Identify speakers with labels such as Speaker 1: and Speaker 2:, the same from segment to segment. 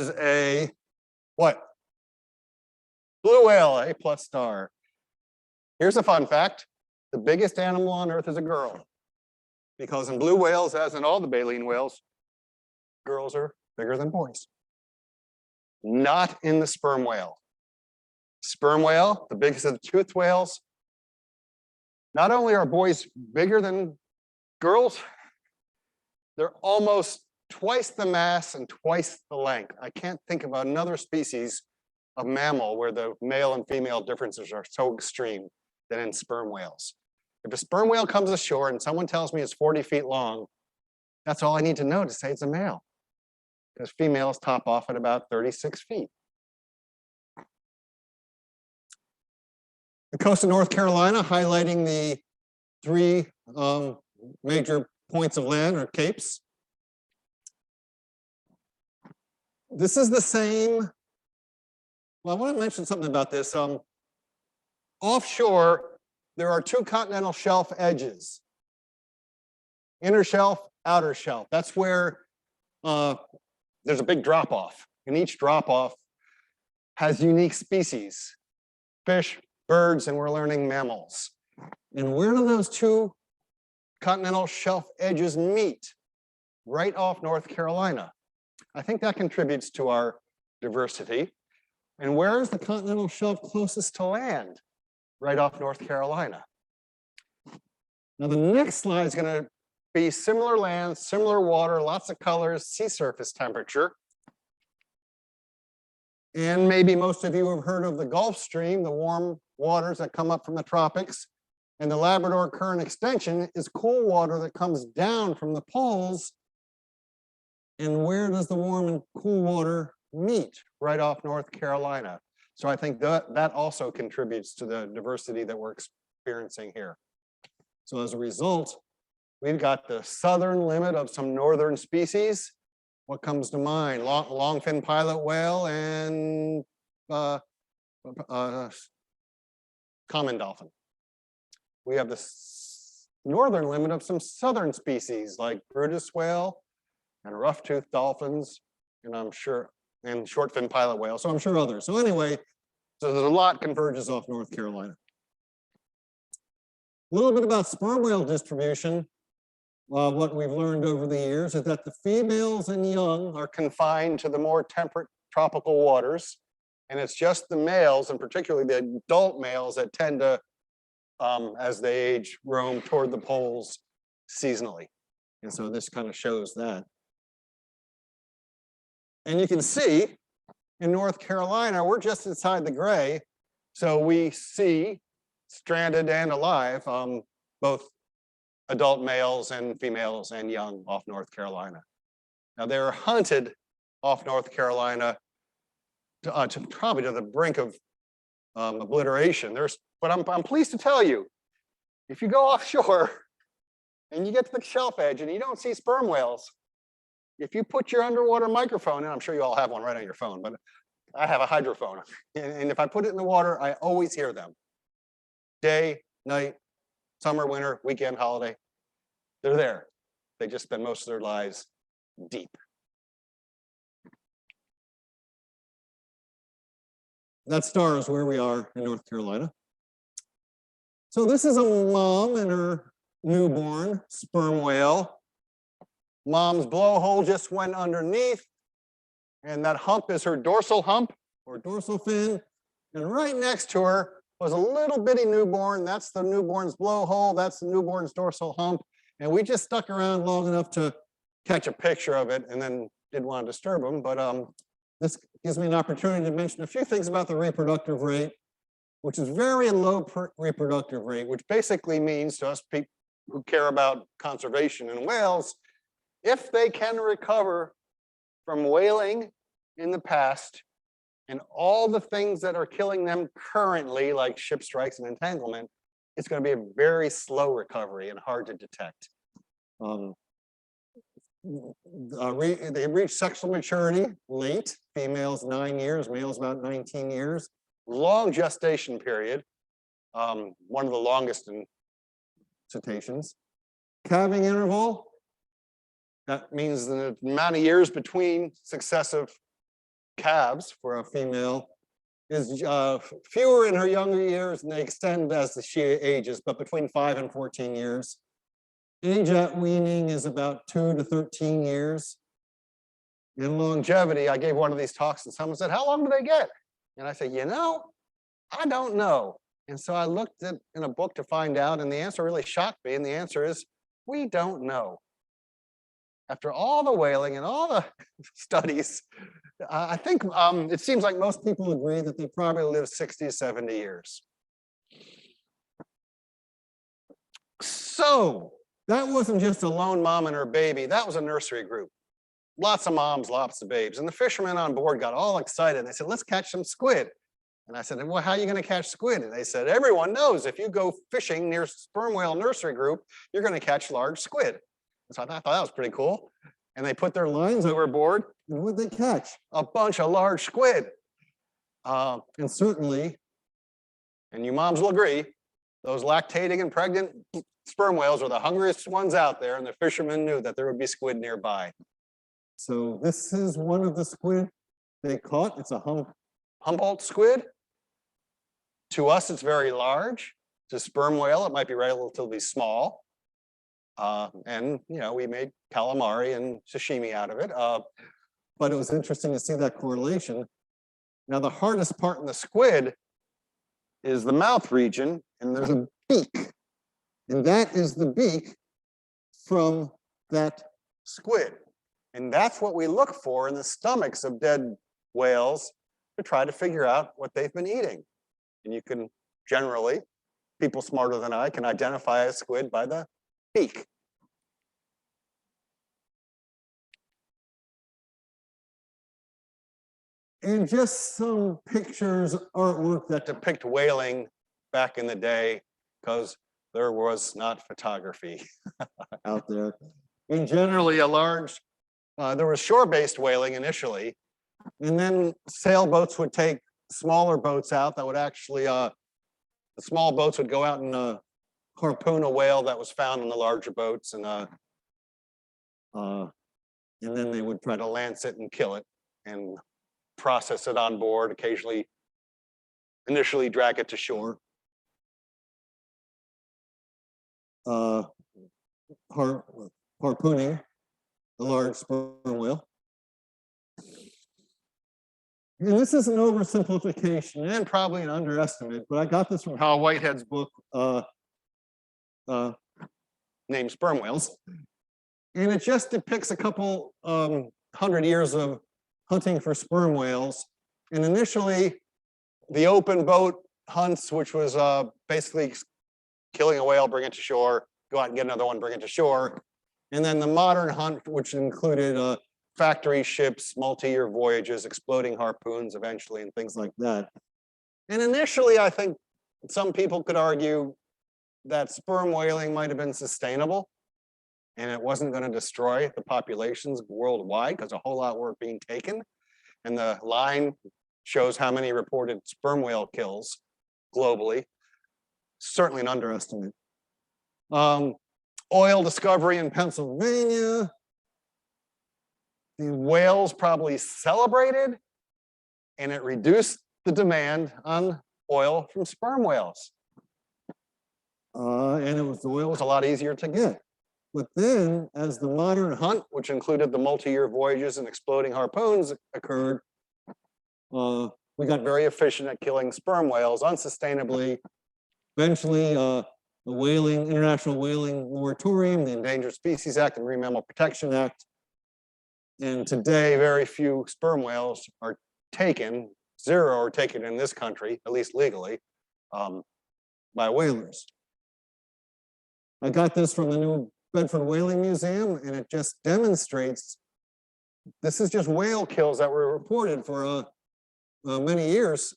Speaker 1: is a what? Blue whale, A plus star. Here's a fun fact. The biggest animal on Earth is a girl. Because in blue whales, as in all the baleen whales, girls are bigger than boys. Not in the sperm whale. Sperm whale, the biggest of the toothed whales. Not only are boys bigger than girls, they're almost twice the mass and twice the length. I can't think of another species of mammal where the male and female differences are so extreme than in sperm whales. If a sperm whale comes ashore and someone tells me it's 40 feet long, that's all I need to know to say it's a male, because females top off at about 36 feet. The coast of North Carolina, highlighting the three major points of land or capes. This is the same. Well, I want to mention something about this. Offshore, there are two continental shelf edges. Inner shelf, outer shelf. That's where there's a big drop-off. And each drop-off has unique species. Fish, birds, and we're learning mammals. And where do those two continental shelf edges meet? Right off North Carolina. I think that contributes to our diversity. And where is the continental shelf closest to land? Right off North Carolina. Now the next slide is going to be similar land, similar water, lots of colors, sea surface temperature. And maybe most of you have heard of the Gulf Stream, the warm waters that come up from the tropics. And the Labrador Current extension is cool water that comes down from the poles. And where does the warm and cool water meet? Right off North Carolina. So I think that also contributes to the diversity that we're experiencing here. So as a result, we've got the southern limit of some northern species. What comes to mind? Longfin pilot whale and common dolphin. We have the northern limit of some southern species like Brutus whale and rough-toothed dolphins, and I'm sure, and short-fin pilot whale, so I'm sure others. So anyway, so there's a lot converges off North Carolina. A little bit about sperm whale distribution. What we've learned over the years is that the females and young are confined to the more temperate tropical waters, and it's just the males, and particularly the adult males, that tend to, as they age, roam toward the poles seasonally. And so this kind of shows that. And you can see in North Carolina, we're just inside the gray. So we see stranded and alive, both adult males and females and young off North Carolina. Now they're hunted off North Carolina to probably to the brink of obliteration. But I'm pleased to tell you, if you go offshore and you get to the shelf edge and you don't see sperm whales, if you put your underwater microphone, and I'm sure you all have one right on your phone, but I have a hydrophone. And if I put it in the water, I always hear them. Day, night, summer, winter, weekend, holiday. They're there. They just spend most of their lives deep. That star is where we are in North Carolina. So this is a mom and her newborn sperm whale. Mom's blowhole just went underneath, and that hump is her dorsal hump or dorsal fin. And right next to her was a little bitty newborn. That's the newborn's blowhole. That's the newborn's dorsal hump. And we just stuck around long enough to catch a picture of it and then didn't want to disturb them. But this gives me an opportunity to mention a few things about the reproductive rate, which is very low reproductive rate, which basically means to us people who care about conservation in whales, if they can recover from whaling in the past and all the things that are killing them currently, like ship strikes and entanglement, it's going to be a very slow recovery and hard to detect. They reach sexual maturity late, females 9 years, males about 19 years. Long gestation period, one of the longest in cetaceans. Calving interval, that means the amount of years between successive calves for a female is fewer in her younger years, and they extend as she ages, but between 5 and 14 years. Age at weaning is about 2 to 13 years. In longevity, I gave one of these talks and someone said, how long do they get? And I said, I don't know. And so I looked in a book to find out, and the answer really shocked me. And the answer is, we don't know. After all the whaling and all the studies, I think it seems like most people agree that they probably live 60 to 70 years. So that wasn't just a lone mom and her baby. That was a nursery group. Lots of moms, lots of babes. And the fishermen on board got all excited. They said, let's catch some squid. And I said, well, how are you going to catch squid? And they said, everyone knows if you go fishing near sperm whale nursery group, you're going to catch large squid. So I thought that was pretty cool. And they put their lines overboard. And what did they catch? A bunch of large squid. And certainly, and you moms will agree, those lactating and pregnant sperm whales are the hungriest ones out there, and the fishermen knew that there would be squid nearby. So this is one of the squid they caught. It's a Humboldt squid. To us, it's very large. To sperm whale, it might be relatively small. And we made calamari and sashimi out of it. But it was interesting to see that correlation. Now, the hardest part in the squid is the mouth region, and there's a beak. And that is the beak from that squid. And that's what we look for in the stomachs of dead whales to try to figure out what they've been eating. And you can generally, people smarter than I can identify a squid by the beak. And just some pictures, artwork that depict whaling back in the day, because there was not photography out there. And generally a large, there was shore-based whaling initially, and then sailboats would take smaller boats out that would actually, the small boats would go out and harpoon a whale that was found in the larger boats, and then they would try to lance it and kill it and process it on board, occasionally, initially drag it to shore. Harpooning a large sperm whale. And this is an oversimplification and probably an underestimate, but I got this from Hal Whitehead's book named Sperm Whales. And it just depicts a couple 100 years of hunting for sperm whales. And initially, the open boat hunts, which was basically killing a whale, bring it to shore, go out and get another one, bring it to shore. And then the modern hunt, which included factory ships, multi-year voyages, exploding harpoons eventually, and things like that. And initially, I think some people could argue that sperm whaling might have been sustainable, and it wasn't going to destroy the populations worldwide because a whole lot were being taken. And the line shows how many reported sperm whale kills globally. Certainly an underestimate. Oil discovery in Pennsylvania. The whales probably celebrated, and it reduced the demand on oil from sperm whales. And the oil was a lot easier to get. But then, as the modern hunt, which included the multi-year voyages and exploding harpoons, occurred, we got very efficient at killing sperm whales unsustainably. Eventually, the International Whaling Moratorium, the Endangered Species Act, the Marine Mammal Protection Act. And today, very few sperm whales are taken, 0 are taken in this country, at least legally, by whalers. I got this from the New Bedford Whaling Museum, and it just demonstrates, this is just whale kills that were reported for many years,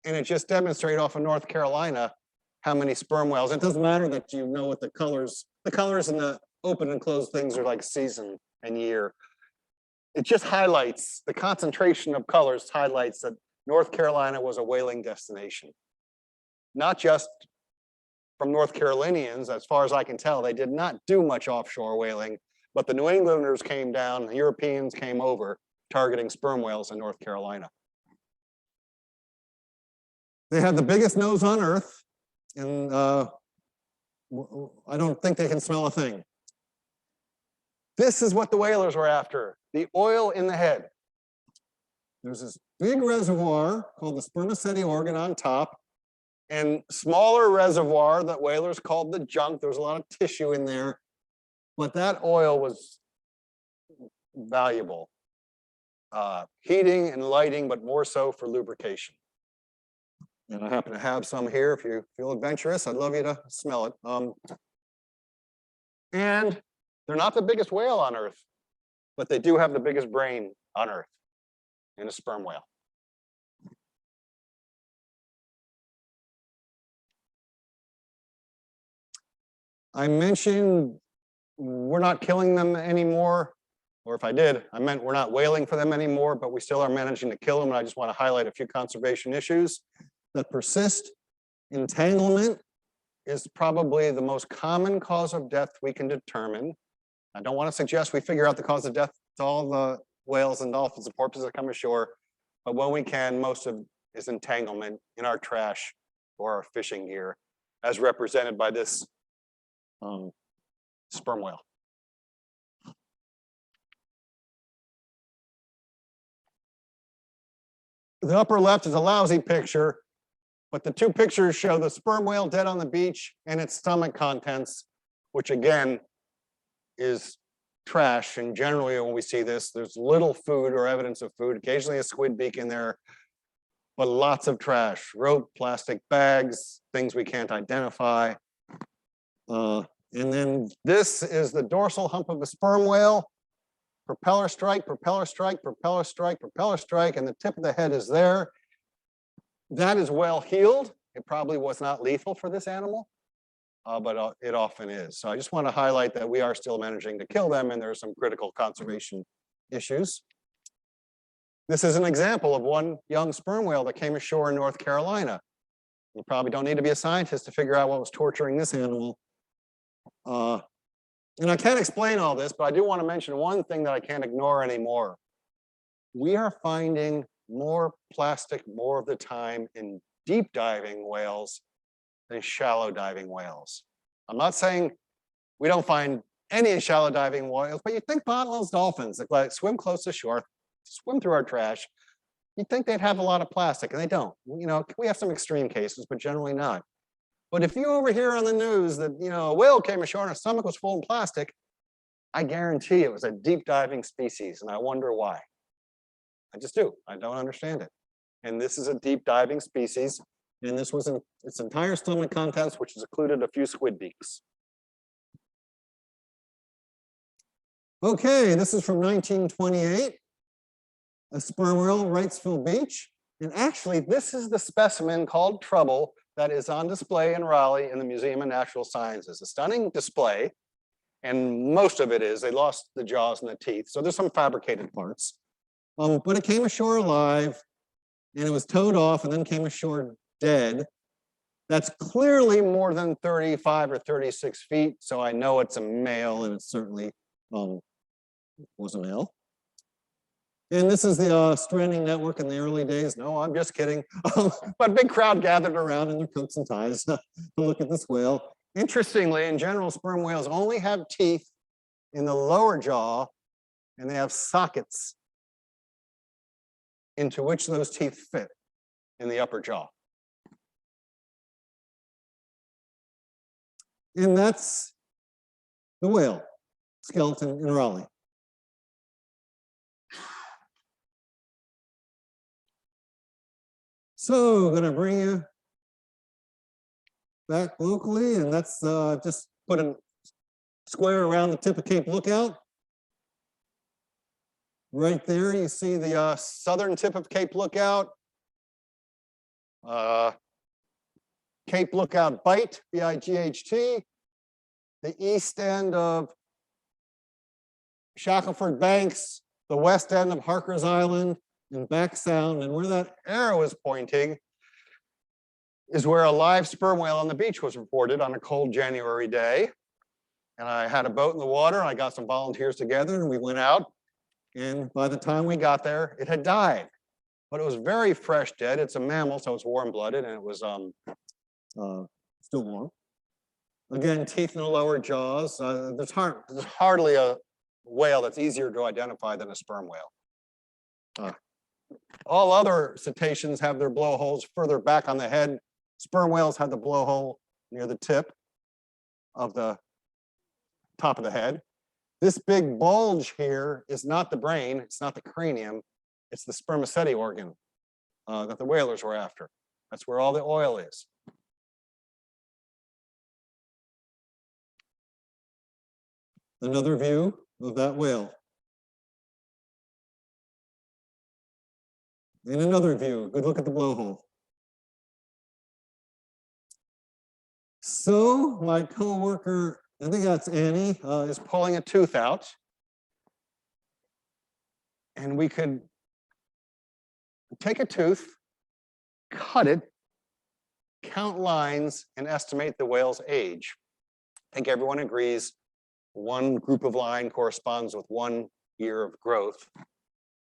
Speaker 1: and it just demonstrates off of North Carolina how many sperm whales. It doesn't matter that you know what the colors in the open and closed things are like season and year. It just highlights, the concentration of colors highlights that North Carolina was a whaling destination. Not just from North Carolinians, as far as I can tell, they did not do much offshore whaling, but the New Englanders came down, the Europeans came over, targeting sperm whales in North Carolina. They have the biggest nose on Earth, and I don't think they can smell a thing. This is what the whalers were after, the oil in the head. There's this big reservoir called the spermaceti organ on top, and smaller reservoir that whalers called the junk. There's a lot of tissue in there, but that oil was valuable. Heating and lighting, but more so for lubrication. And I happen to have some here. If you feel adventurous, I'd love you to smell it. And they're not the biggest whale on Earth, but they do have the biggest brain on Earth in a sperm whale. I mentioned we're not killing them anymore, or if I did, I meant we're not whaling for them anymore, but we still are managing to kill them. And I just want to highlight a few conservation issues that persist. Entanglement is probably the most common cause of death we can determine. I don't want to suggest we figure out the cause of death to all the whales and dolphins and porpoises that come ashore, but when we can, most of it is entanglement in our trash or our fishing gear, as represented by this sperm whale. The upper left is a lousy picture, but the two pictures show the sperm whale dead on the beach and its stomach contents, which again is trash. And generally when we see this, there's little food or evidence of food, occasionally a squid beak in there, but lots of trash, rope, plastic bags, things we can't identify. And then this is the dorsal hump of a sperm whale. Propeller strike, propeller strike, propeller strike, propeller strike, and the tip of the head is there. That is well healed. It probably was not lethal for this animal, but it often is. So I just want to highlight that we are still managing to kill them, and there are some critical conservation issues. This is an example of one young sperm whale that came ashore in North Carolina. You probably don't need to be a scientist to figure out what was torturing this animal. And I can't explain all this, but I do want to mention one thing that I can't ignore anymore. We are finding more plastic more of the time in deep diving whales than shallow diving whales. I'm not saying we don't find any shallow diving whales, but you think bottlenose dolphins that like swim close to shore, swim through our trash, you'd think they'd have a lot of plastic, and they don't. You know, we have some extreme cases, but generally not. But if you overhear on the news that, you know, a whale came ashore and her stomach was full of plastic, I guarantee it was a deep diving species, and I wonder why. I just do. I don't understand it. And this is a deep diving species, and this was its entire stomach contents, which included a few squid beaks. Okay, this is from 1928, a sperm whale, Wrightsville Beach. And actually, this is the specimen called Trouble that is on display in Raleigh in the Museum of Natural Sciences. A stunning display, and most of it is, they lost the jaws and the teeth, so there's some fabricated parts. But it came ashore alive, and it was towed off and then came ashore dead. That's clearly more than 35 or 36 feet, so I know it's a male, and it certainly was a male. And this is the stranding network in the early days. No, I'm just kidding. But a big crowd gathered around in their coats and ties to look at this whale. Interestingly, in general, sperm whales only have teeth in the lower jaw, and they have sockets into which those teeth fit in the upper jaw. And that's the whale skeleton in Raleigh. So I'm going to bring you back locally, and let's just put a square around the tip of Cape Lookout. Right there, you see the southern tip of Cape Lookout. Cape Lookout Bight, B-I-G-H-T. The east end of Shackelford Banks, the west end of Harker's Island, and Back Sound, and where that arrow is pointing is where a live sperm whale on the beach was reported on a cold January day. And I had a boat in the water, and I got some volunteers together, and we went out. And by the time we got there, it had died. But it was very fresh dead. It's a mammal, so it's warm-blooded, and it was still warm. Again, teeth in the lower jaws. There's hardly a whale that's easier to identify than a sperm whale. All other cetaceans have their blowholes further back on the head. Sperm whales have the blowhole near the tip of the top of the head. This big bulge here is not the brain, it's not the cranium, it's the spermaceti organ that the whalers were after. That's where all the oil is. Another view of that whale. And another view, good look at the blowhole. So my coworker, I think that's Annie, is pulling a tooth out. And we could take a tooth, cut it, count lines, and estimate the whale's age. I think everyone agrees one group of line corresponds with 1 year of growth.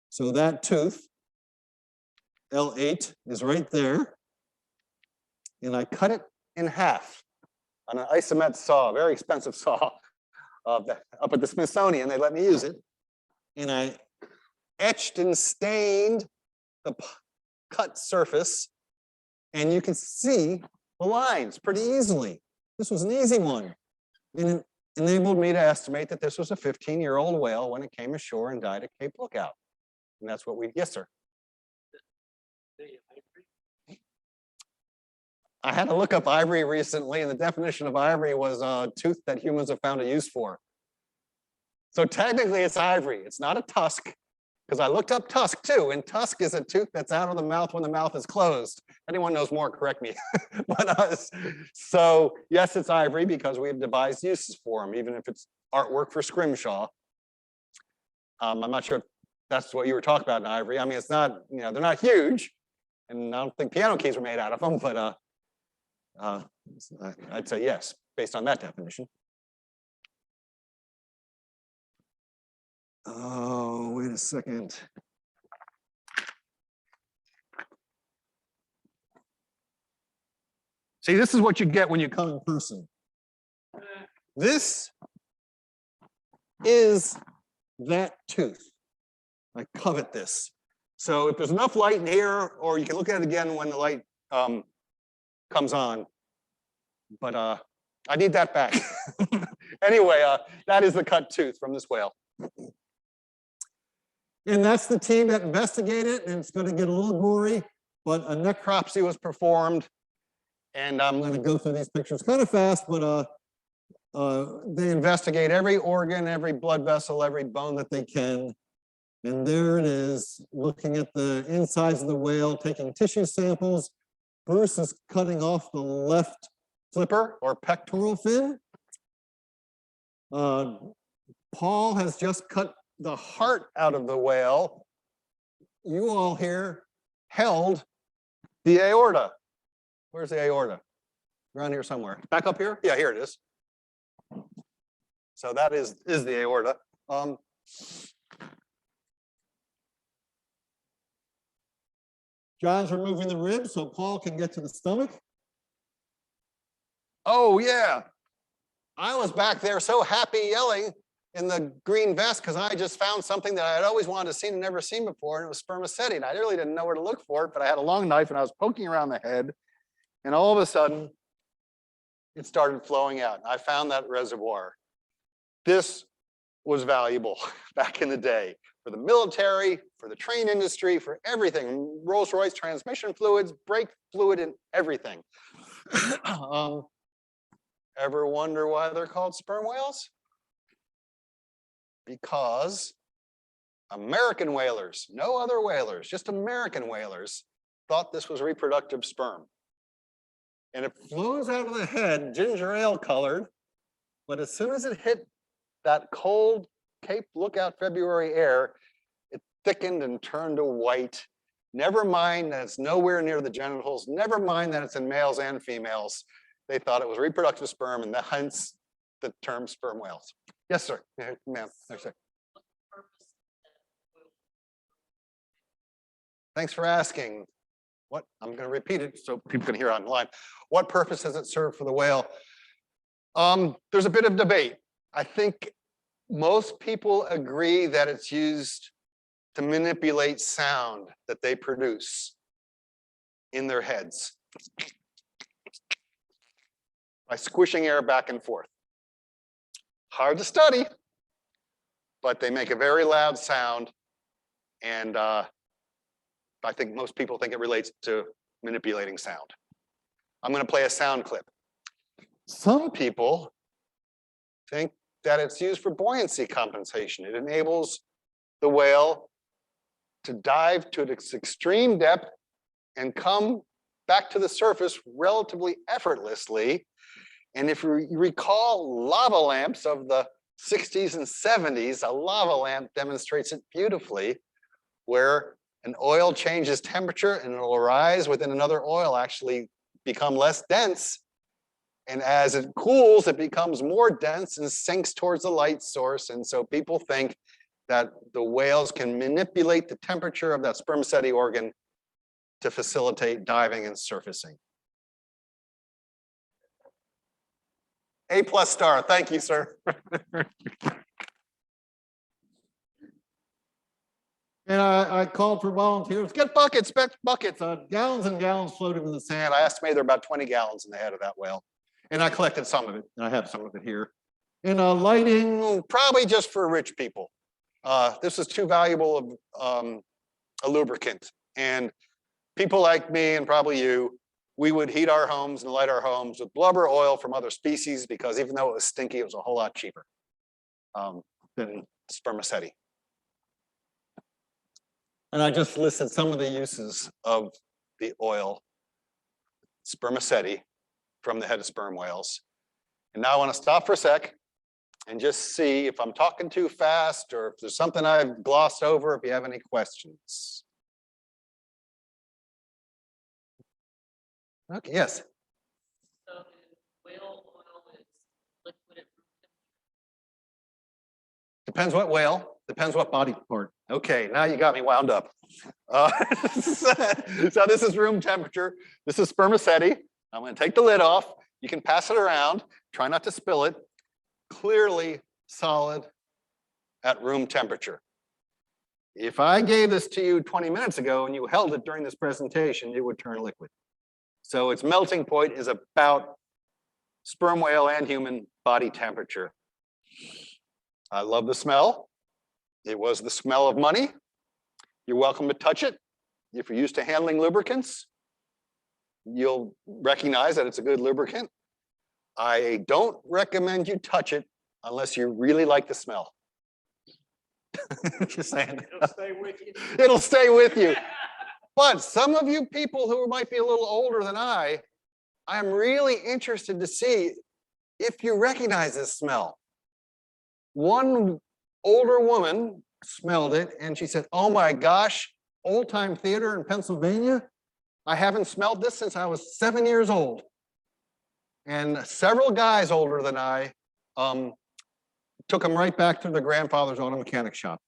Speaker 1: So that tooth, L8, is right there. And I cut it in half on an isomet saw, a very expensive saw up at the Smithsonian. They let me use it. And I etched and stained the cut surface. And you can see the lines pretty easily. This was an easy one. And it enabled me to estimate that this was a 15-year-old whale when it came ashore and died at Cape Lookout. And that's what we, yes, sir. I had to look up ivory recently, and the definition of ivory was a tooth that humans have found a use for. So technically it's ivory. It's not a tusk, because I looked up tusk too, and tusk is a tooth that's out of the mouth when the mouth is closed. Anyone knows more, correct me. But so yes, it's ivory because we have devised uses for them, even if it's artwork for scrimshaw. I'm not sure if that's what you were talking about in ivory. I mean, it's not, you know, they're not huge, and I don't think piano keys were made out of them, but I'd say yes, based on that definition. Oh, wait a second. See, this is what you get when you come in person. This is that tooth. I covet this. So if there's enough light in here, or you can look at it again when the light comes on. But I need that back. Anyway, that is the cut tooth from this whale. And that's the team that investigated, and it's going to get a little gory, but a necropsy was performed. And I'm going to go through these pictures kind of fast, but they investigate every organ, every blood vessel, every bone that they can. And there it is, looking at the insides of the whale, taking tissue samples. Bruce is cutting off the left flipper or pectoral fin. Paul has just cut the heart out of the whale. You all here held the aorta. Where's the aorta? Around here somewhere. Back up here? Yeah, here it is. So that is the aorta. John's removing the ribs so Paul can get to the stomach. Oh, yeah. I was back there so happy yelling in the green vest because I just found something that I had always wanted to see and never seen before, and it was spermaceti. And I really didn't know where to look for it, but I had a long knife and I was poking around the head, and all of a sudden, it started flowing out. I found that reservoir. This was valuable back in the day for the military, for the train industry, for everything. Rolls-Royce transmission fluids, brake fluid, and everything. Ever wonder why they're called sperm whales? Because American whalers, no other whalers, just American whalers, thought this was reproductive sperm. And it flows out of the head, ginger ale colored, but as soon as it hit that cold Cape Lookout February air, it thickened and turned to white. Never mind that it's nowhere near the genitals, never mind that it's in males and females. They thought it was reproductive sperm, and hence the term sperm whales. Yes, sir. Ma'am. Yes, sir. Thanks for asking. What, I'm going to repeat it so people can hear online. What purpose does it serve for the whale? There's a bit of debate. I think most people agree that it's used to manipulate sound that they produce in their heads by squishing air back and forth. Hard to study, but they make a very loud sound, and I think most people think it relates to manipulating sound. I'm going to play a sound clip. Some people think that it's used for buoyancy compensation. It enables the whale to dive to its extreme depth and come back to the surface relatively effortlessly. And if you recall lava lamps of the 60s and 70s, a lava lamp demonstrates it beautifully, where an oil changes temperature and it'll rise within another oil, actually become less dense. And as it cools, it becomes more dense and sinks towards the light source. And so people think that the whales can manipulate the temperature of that spermaceti organ to facilitate diving and surfacing. A+ star, thank you, sir. And I called for volunteers. Get buckets, buckets. Gallons and gallons floated in the sand. I estimated there were about 20 gallons in the head of that whale. And I collected some of it, and I have some of it here. And lighting, probably just for rich people. This is too valuable of a lubricant. And people like me, and probably you, we would heat our homes and light our homes with blubber oil from other species, because even though it was stinky, it was a whole lot cheaper than spermaceti. And I just listed some of the uses of the oil, spermaceti, from the head of sperm whales. And now I want to stop for a sec and just see if I'm talking too fast or if there's something I've glossed over, if you have any questions. Okay, yes.
Speaker 2: So whale oil is liquid at room temperature?
Speaker 1: Depends what whale, depends what body part. Okay, now you got me wound up. So this is room temperature. This is spermaceti. I'm going to take the lid off. You can pass it around. Try not to spill it. Clearly solid at room temperature. If I gave this to you 20 minutes ago and you held it during this presentation, it would turn liquid. So its melting point is about sperm whale and human body temperature. I love the smell. It was the smell of money. You're welcome to touch it. If you're used to handling lubricants, you'll recognize that it's a good lubricant. I don't recommend you touch it unless you really like the smell. Just saying.
Speaker 2: It'll stay with you.
Speaker 1: It'll stay with you. But some of you people who might be a little older than I'm really interested to see if you recognize this smell. One older woman smelled it and she said, "Oh my gosh, old time theater in Pennsylvania. I haven't smelled this since I was 7 years old." And several guys older than I took them right back to their grandfather's auto mechanic shop.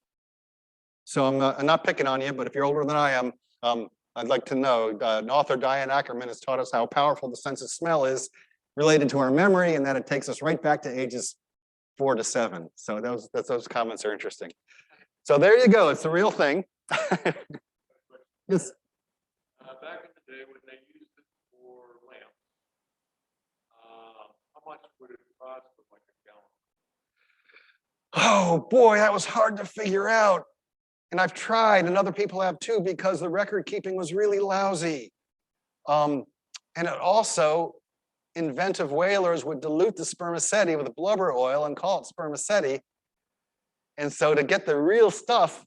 Speaker 1: So I'm not picking on you, but if you're older than I am, I'd like to know. Author Diane Ackerman has taught us how powerful the sense of smell is related to our memory, and that it takes us right back to ages 4 to 7. So those comments are interesting. So there you go. It's the real thing. Yes.
Speaker 3: Back in the day when they used it for lamps, how much would it cost for like a gallon?
Speaker 1: Oh boy, that was hard to figure out. And I've tried, and other people have too, because the record keeping was really lousy. And it also, inventive whalers would dilute the spermaceti with blubber oil and call it spermaceti. And so to get the real stuff,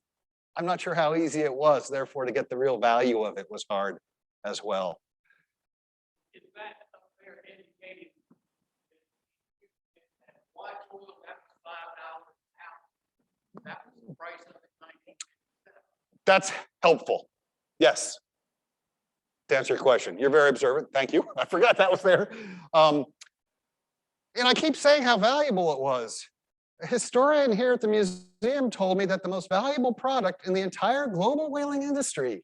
Speaker 1: I'm not sure how easy it was. Therefore, to get the real value of it was hard as well.
Speaker 2: Is that up there indicating that watch oil, that was $5 an ounce? That was the price of it in 1957.
Speaker 1: That's helpful. Yes. To answer your question, you're very observant. Thank you. I forgot that was there. And I keep saying how valuable it was. A historian here at the museum told me that the most valuable product in the entire global whaling industry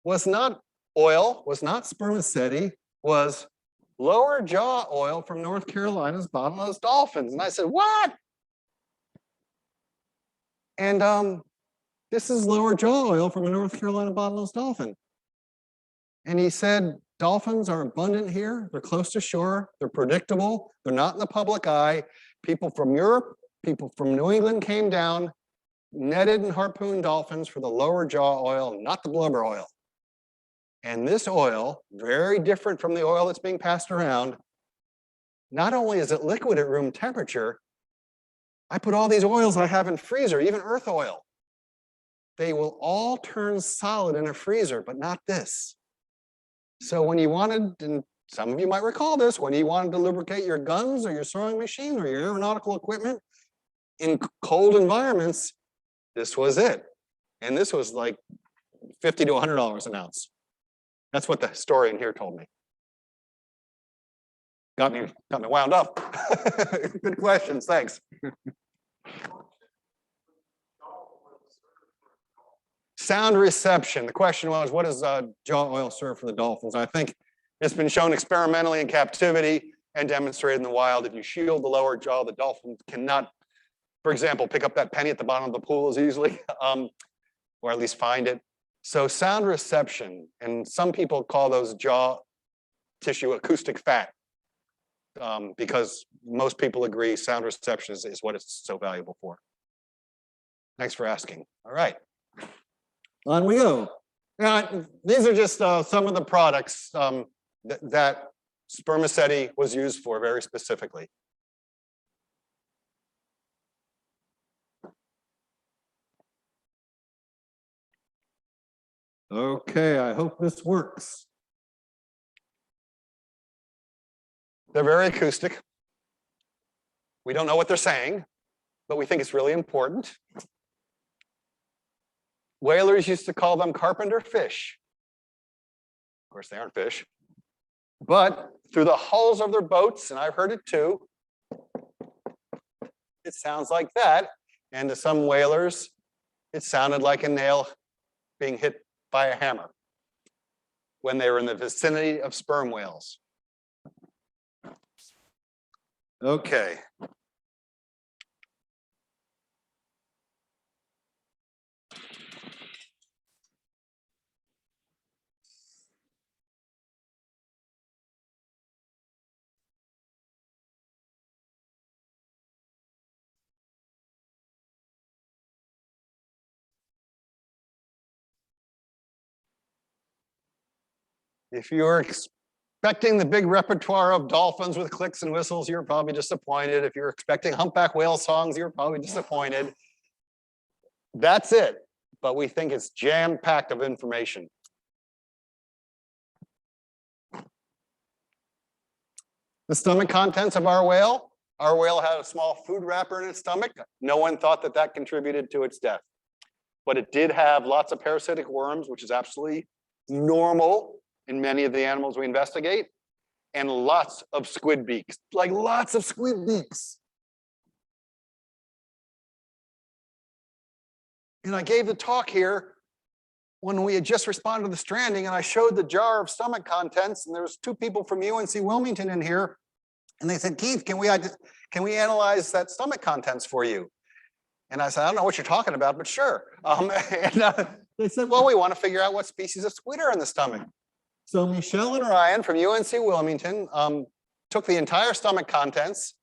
Speaker 1: was not oil, was not spermaceti, was lower jaw oil from North Carolina's bottlenose dolphins. And I said, what? And this is lower jaw oil from a North Carolina bottlenose dolphin. And he said, dolphins are abundant here. They're close to shore. They're predictable. They're not in the public eye. People from Europe, people from New England came down, netted and harpooned dolphins for the lower jaw oil, not the blubber oil. And this oil, very different from the oil that's being passed around, not only is it liquid at room temperature, I put all these oils I have in freezer, even earth oil. They will all turn solid in a freezer, but not this. So when you wanted, and some of you might recall this, when you wanted to lubricate your guns or your sewing machine or your aeronautical equipment in cold environments, this was it. And this was like $50 to $100 an ounce. That's what the historian here told me. Got me wound up. Good questions, thanks. Sound reception. The question was, what does jaw oil serve for the dolphins? I think it's been shown experimentally in captivity and demonstrated in the wild. If you shield the lower jaw, the dolphin cannot, for example, pick up that penny at the bottom of the pool as easily, or at least find it. So sound reception, and some people call those jaw tissue acoustic fat, because most people agree sound reception is what it's so valuable for. Thanks for asking. All right. On we go. Now, these are just some of the products that spermaceti was used for very specifically. Okay, I hope this works. They're very acoustic. We don't know what they're saying, but we think it's really important. Whalers used to call them carpenter fish. Of course, they aren't fish. But through the hulls of their boats, and I've heard it too, it sounds like that. And to some whalers, it sounded like a nail being hit by a hammer when they were in the vicinity of sperm whales. Okay. If you're expecting the big repertoire of dolphins with clicks and whistles, you're probably disappointed. If you're expecting humpback whale songs, you're probably disappointed. That's it, but we think it's jam-packed of information. The stomach contents of our whale. Our whale had a small food wrapper in its stomach. No one thought that that contributed to its death. But it did have lots of parasitic worms, which is absolutely normal in many of the animals we investigate, and lots of squid beaks, like lots of squid beaks. And I gave the talk here when we had just responded to the stranding, and I showed the jar of stomach contents, and there was 2 people from UNC Wilmington in here, and they said, Keith, can we analyze that stomach contents for you? And I said, I don't know what you're talking about, but sure. They said, well, we want to figure out what species of squid are in the stomach. So Michelle and Ryan from UNC Wilmington took the entire stomach contents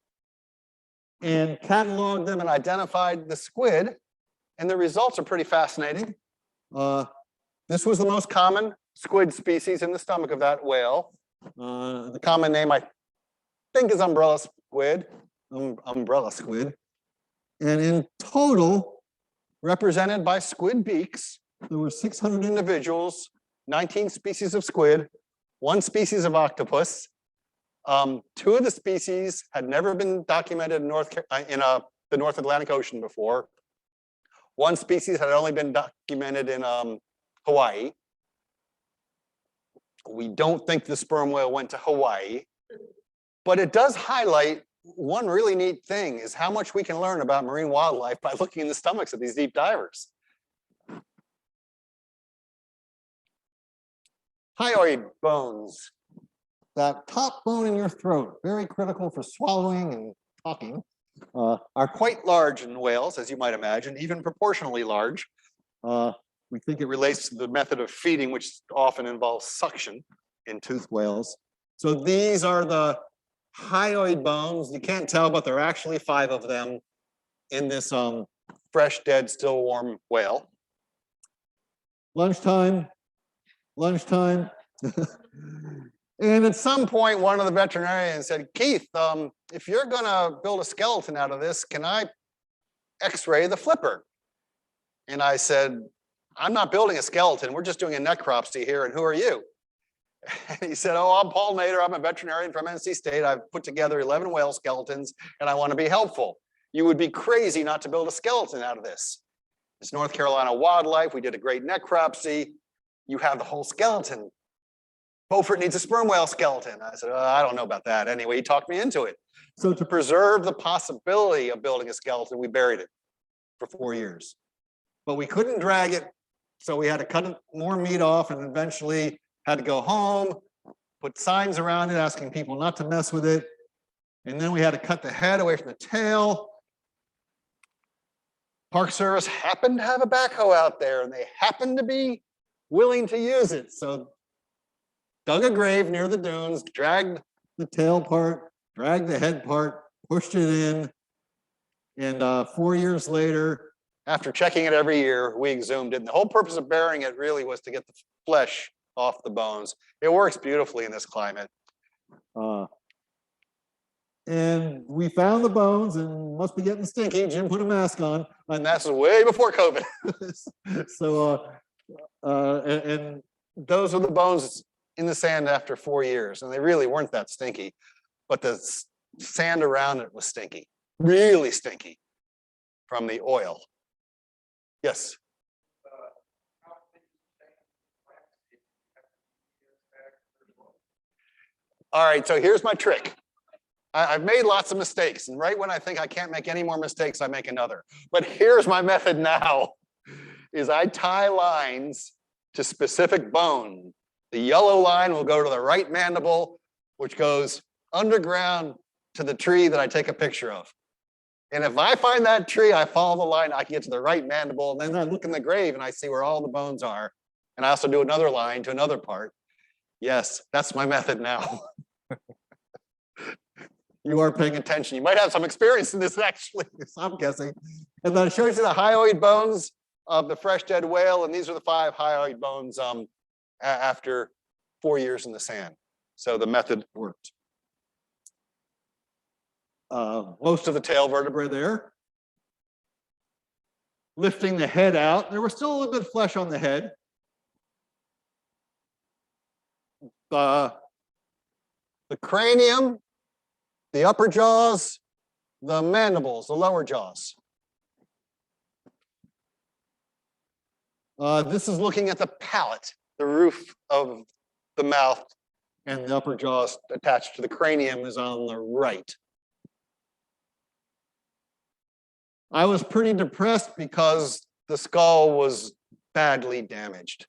Speaker 1: and cataloged them and identified the squid, and the results are pretty fascinating. This was the most common squid species in the stomach of that whale. The common name, I think, is umbrella squid. Umbrella squid. And in total, represented by squid beaks, there were 600 individuals, 19 species of squid, 1 species of octopus. 2 of the species had never been documented in the North Atlantic Ocean before. 1 species had only been documented in Hawaii. We don't think the sperm whale went to Hawaii, but it does highlight one really neat thing, is how much we can learn about marine wildlife by looking in the stomachs of these deep divers. hyoid bones, that top bone in your throat, very critical for swallowing and talking, are quite large in whales, as you might imagine, even proportionally large. We think it relates to the method of feeding, which often involves suction in toothed whales. So these are the hyoid bones. You can't tell, but there are actually 5 of them in this fresh, dead, still warm whale. Lunchtime. And at some point, one of the veterinarians said, Keith, if you're gonna build a skeleton out of this, can I x-ray the flipper? And I said, I'm not building a skeleton, we're just doing a necropsy here, and who are you? And he said, oh, I'm Paul Nader, I'm a veterinarian from NC State, I've put together 11 whale skeletons, and I want to be helpful. You would be crazy not to build a skeleton out of this. It's North Carolina wildlife, we did a great necropsy, you have the whole skeleton. Beaufort needs a sperm whale skeleton. I said, I don't know about that. Anyway, he talked me into it. So to preserve the possibility of building a skeleton, we buried it for 4 years. But we couldn't drag it, so we had to cut more meat off and eventually had to go home, put signs around it asking people not to mess with it. And then we had to cut the head away from the tail. Park Service happened to have a backhoe out there and they happened to be willing to use it. So dug a grave near the dunes, dragged the tail part, dragged the head part, pushed it in. And 4 years later, after checking it every year, we exhumed it. And the whole purpose of burying it really was to get the flesh off the bones. It works beautifully in this climate. And we found the bones and must be getting stinky. Jim put a mask on, and that's way before COVID. So, and those are the bones in the sand after 4 years, and they really weren't that stinky, but the sand around it was stinky, really stinky from the oil. Yes. All right, so here's my trick. I've made lots of mistakes, and right when I think I can't make any more mistakes, I make another. But here's my method now, is I tie lines to specific bone. The yellow line will go to the right mandible, which goes underground to the tree that I take a picture of. And if I find that tree, I follow the line, I can get to the right mandible, and then I look in the grave and I see where all the bones are. And I also do another line to another part. Yes, that's my method now. You are paying attention. You might have some experience in this actually, I'm guessing. And then it shows you the hyoid bones of the fresh dead whale, and these are the 5 hyoid bones after 4 years in the sand. So the method worked. Most of the tail vertebrae there. Lifting the head out. There was still a little bit of flesh on the head. The cranium, the upper jaws, the mandibles, the lower jaws. This is looking at the palate, the roof of the mouth, and the upper jaws attached to the cranium is on the right. I was pretty depressed because the skull was badly damaged.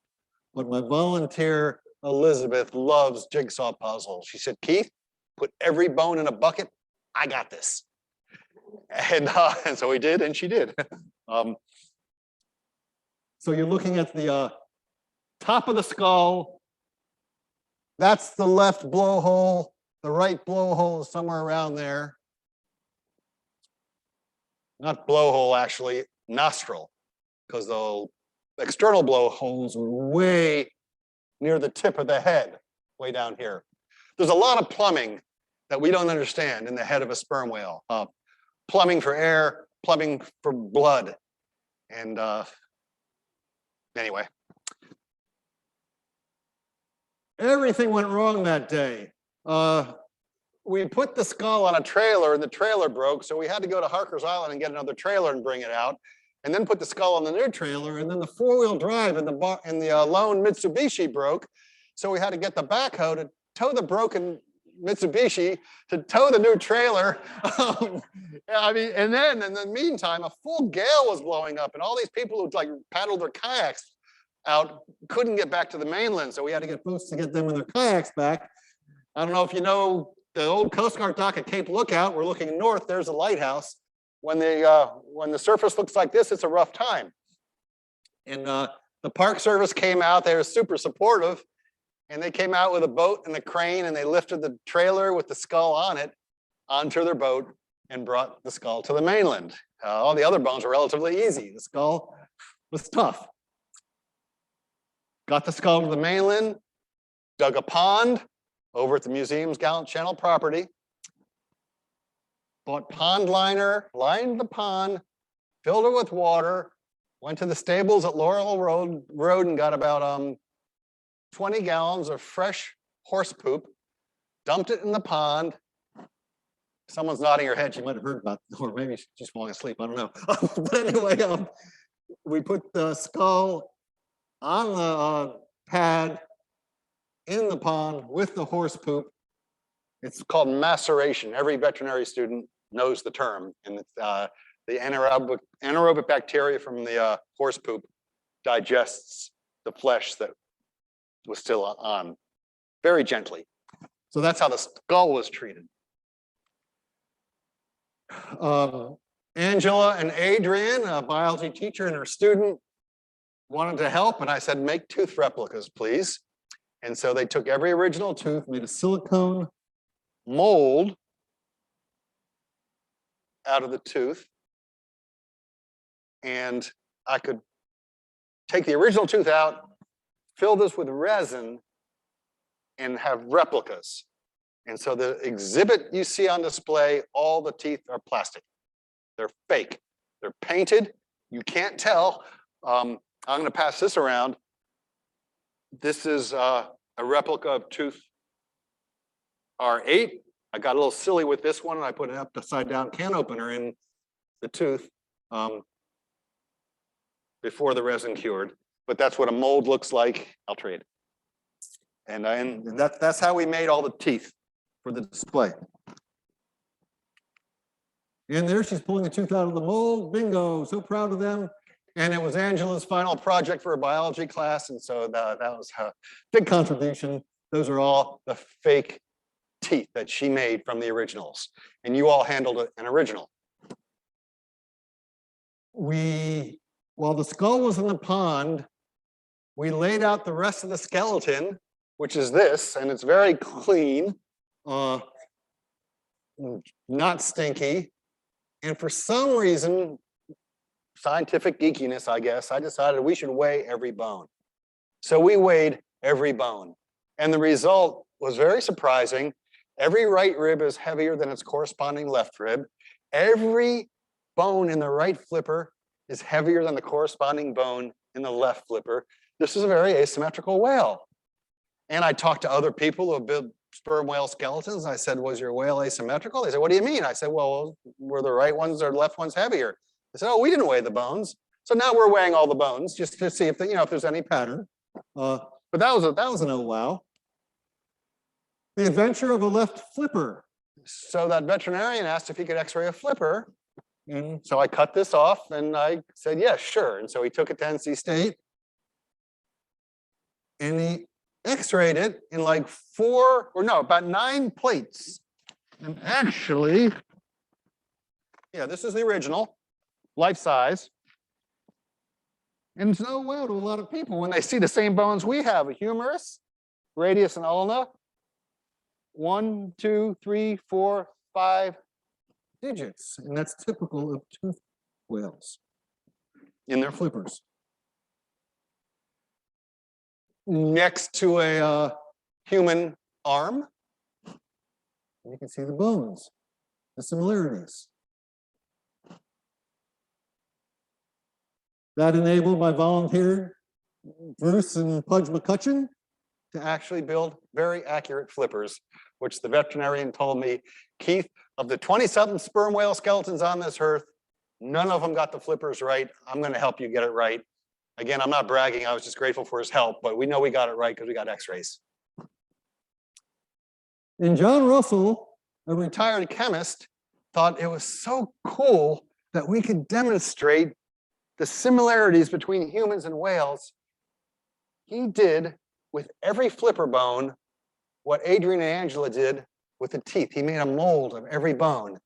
Speaker 1: But my volunteer, Elizabeth, loves jigsaw puzzles. She said, Keith, put every bone in a bucket. I got this. And so we did, and she did. So you're looking at the top of the skull. That's the left blowhole. The right blowhole is somewhere around there. Not blowhole, actually, nostril, because the external blowholes were way near the tip of the head, way down here. There's a lot of plumbing that we don't understand in the head of a sperm whale. Plumbing for air, plumbing for blood. And anyway. Everything went wrong that day. We put the skull on a trailer and the trailer broke, so we had to go to Harker's Island and get another trailer and bring it out, and then put the skull on the new trailer, and then the 4-wheel drive in the lone Mitsubishi broke, so we had to get the backhoe to tow the broken Mitsubishi to tow the new trailer. I mean, and then in the meantime, a full gale was blowing up, and all these people who like paddled their kayaks out, couldn't get back to the mainland, so we had to get boats to get them in their kayaks back. I don't know if you know the old Coast Guard dock at Cape Lookout. We're looking north. There's a lighthouse. When the surface looks like this, it's a rough time. And the Park Service came out. They were super supportive, and they came out with a boat and a crane, and they lifted the trailer with the skull on it onto their boat and brought the skull to the mainland. All the other bones were relatively easy. The skull was tough. Got the skull to the mainland, dug a pond over at the museum's Gallant Channel property, bought pond liner, lined the pond, filled it with water, went to the stables at Laurel Road and got about 20 gallons of fresh horse poop, dumped it in the pond. Someone's nodding her head. She might have heard about, or maybe she's just falling asleep. I don't know. But anyway, we put the skull on the pad in the pond with the horse poop. It's called maceration. Every veterinary student knows the term, and it's, the anaerobic bacteria from the horse poop digests the flesh that was still on very gently. So that's how the skull was treated. Angela and Adrian, a biology teacher, and her student wanted to help, and I said, make tooth replicas, please. And so they took every original tooth, made a silicone mold out of the tooth, and I could take the original tooth out, fill this with resin, and have replicas. And so the exhibit you see on display, all the teeth are plastic. They're fake. They're painted. You can't tell. I'm going to pass this around. This is a replica of tooth R8. I got a little silly with this one, and I put an upside down can opener in the tooth before the resin cured. But that's what a mold looks like. I'll trade. And that's how we made all the teeth for the display. And there she's pulling the tooth out of the mold. Bingo, so proud of them. And it was Angela's final project for a biology class. And so that was a big contribution. Those are all the fake teeth that she made from the originals. And you all handled an original. While the skull was in the pond, we laid out the rest of the skeleton, which is this, and it's very clean, not stinky. And for some reason, scientific geekiness, I guess, I decided we should weigh every bone. So we weighed every bone. And the result was very surprising. Every right rib is heavier than its corresponding left rib. Every bone in the right flipper is heavier than the corresponding bone in the left flipper. This is a very asymmetrical whale. And I talked to other people who have built sperm whale skeletons. I said, was your whale asymmetrical? They said, what do you mean? I said, well, were the right ones or left ones heavier? They said, oh, we didn't weigh the bones. So now we're weighing all the bones just to see if, if there's any pattern. But that was an oh wow. The adventure of a left flipper. So that veterinarian asked if he could x-ray a flipper. And so I cut this off and I said, yes, sure. And so he took it to NC State. And he x-rayed it in like about 9 plates. And actually, yeah, this is the original, life size. And it's no wow to a lot of people when they see the same bones we have, a humerus, radius and ulna, 1, 2, 3, 4, 5 digits. And that's typical of tooth whales in their flippers. Next to a human arm, you can see the bones, the similarities. That enabled my volunteer, Bruce and Pudge McCutcheon, to actually build very accurate flippers, which the veterinarian told me, Keith, of the 20-something sperm whale skeletons on this earth, none of them got the flippers right. I'm going to help you get it right. Again, I'm not bragging. I was just grateful for his help, but we know we got it right because we got x-rays. And John Russell, a retired chemist, thought it was so cool that we could demonstrate the similarities between humans and whales he did with every flipper bone what Adrian and Angela did with the teeth. He made a mold of every bone.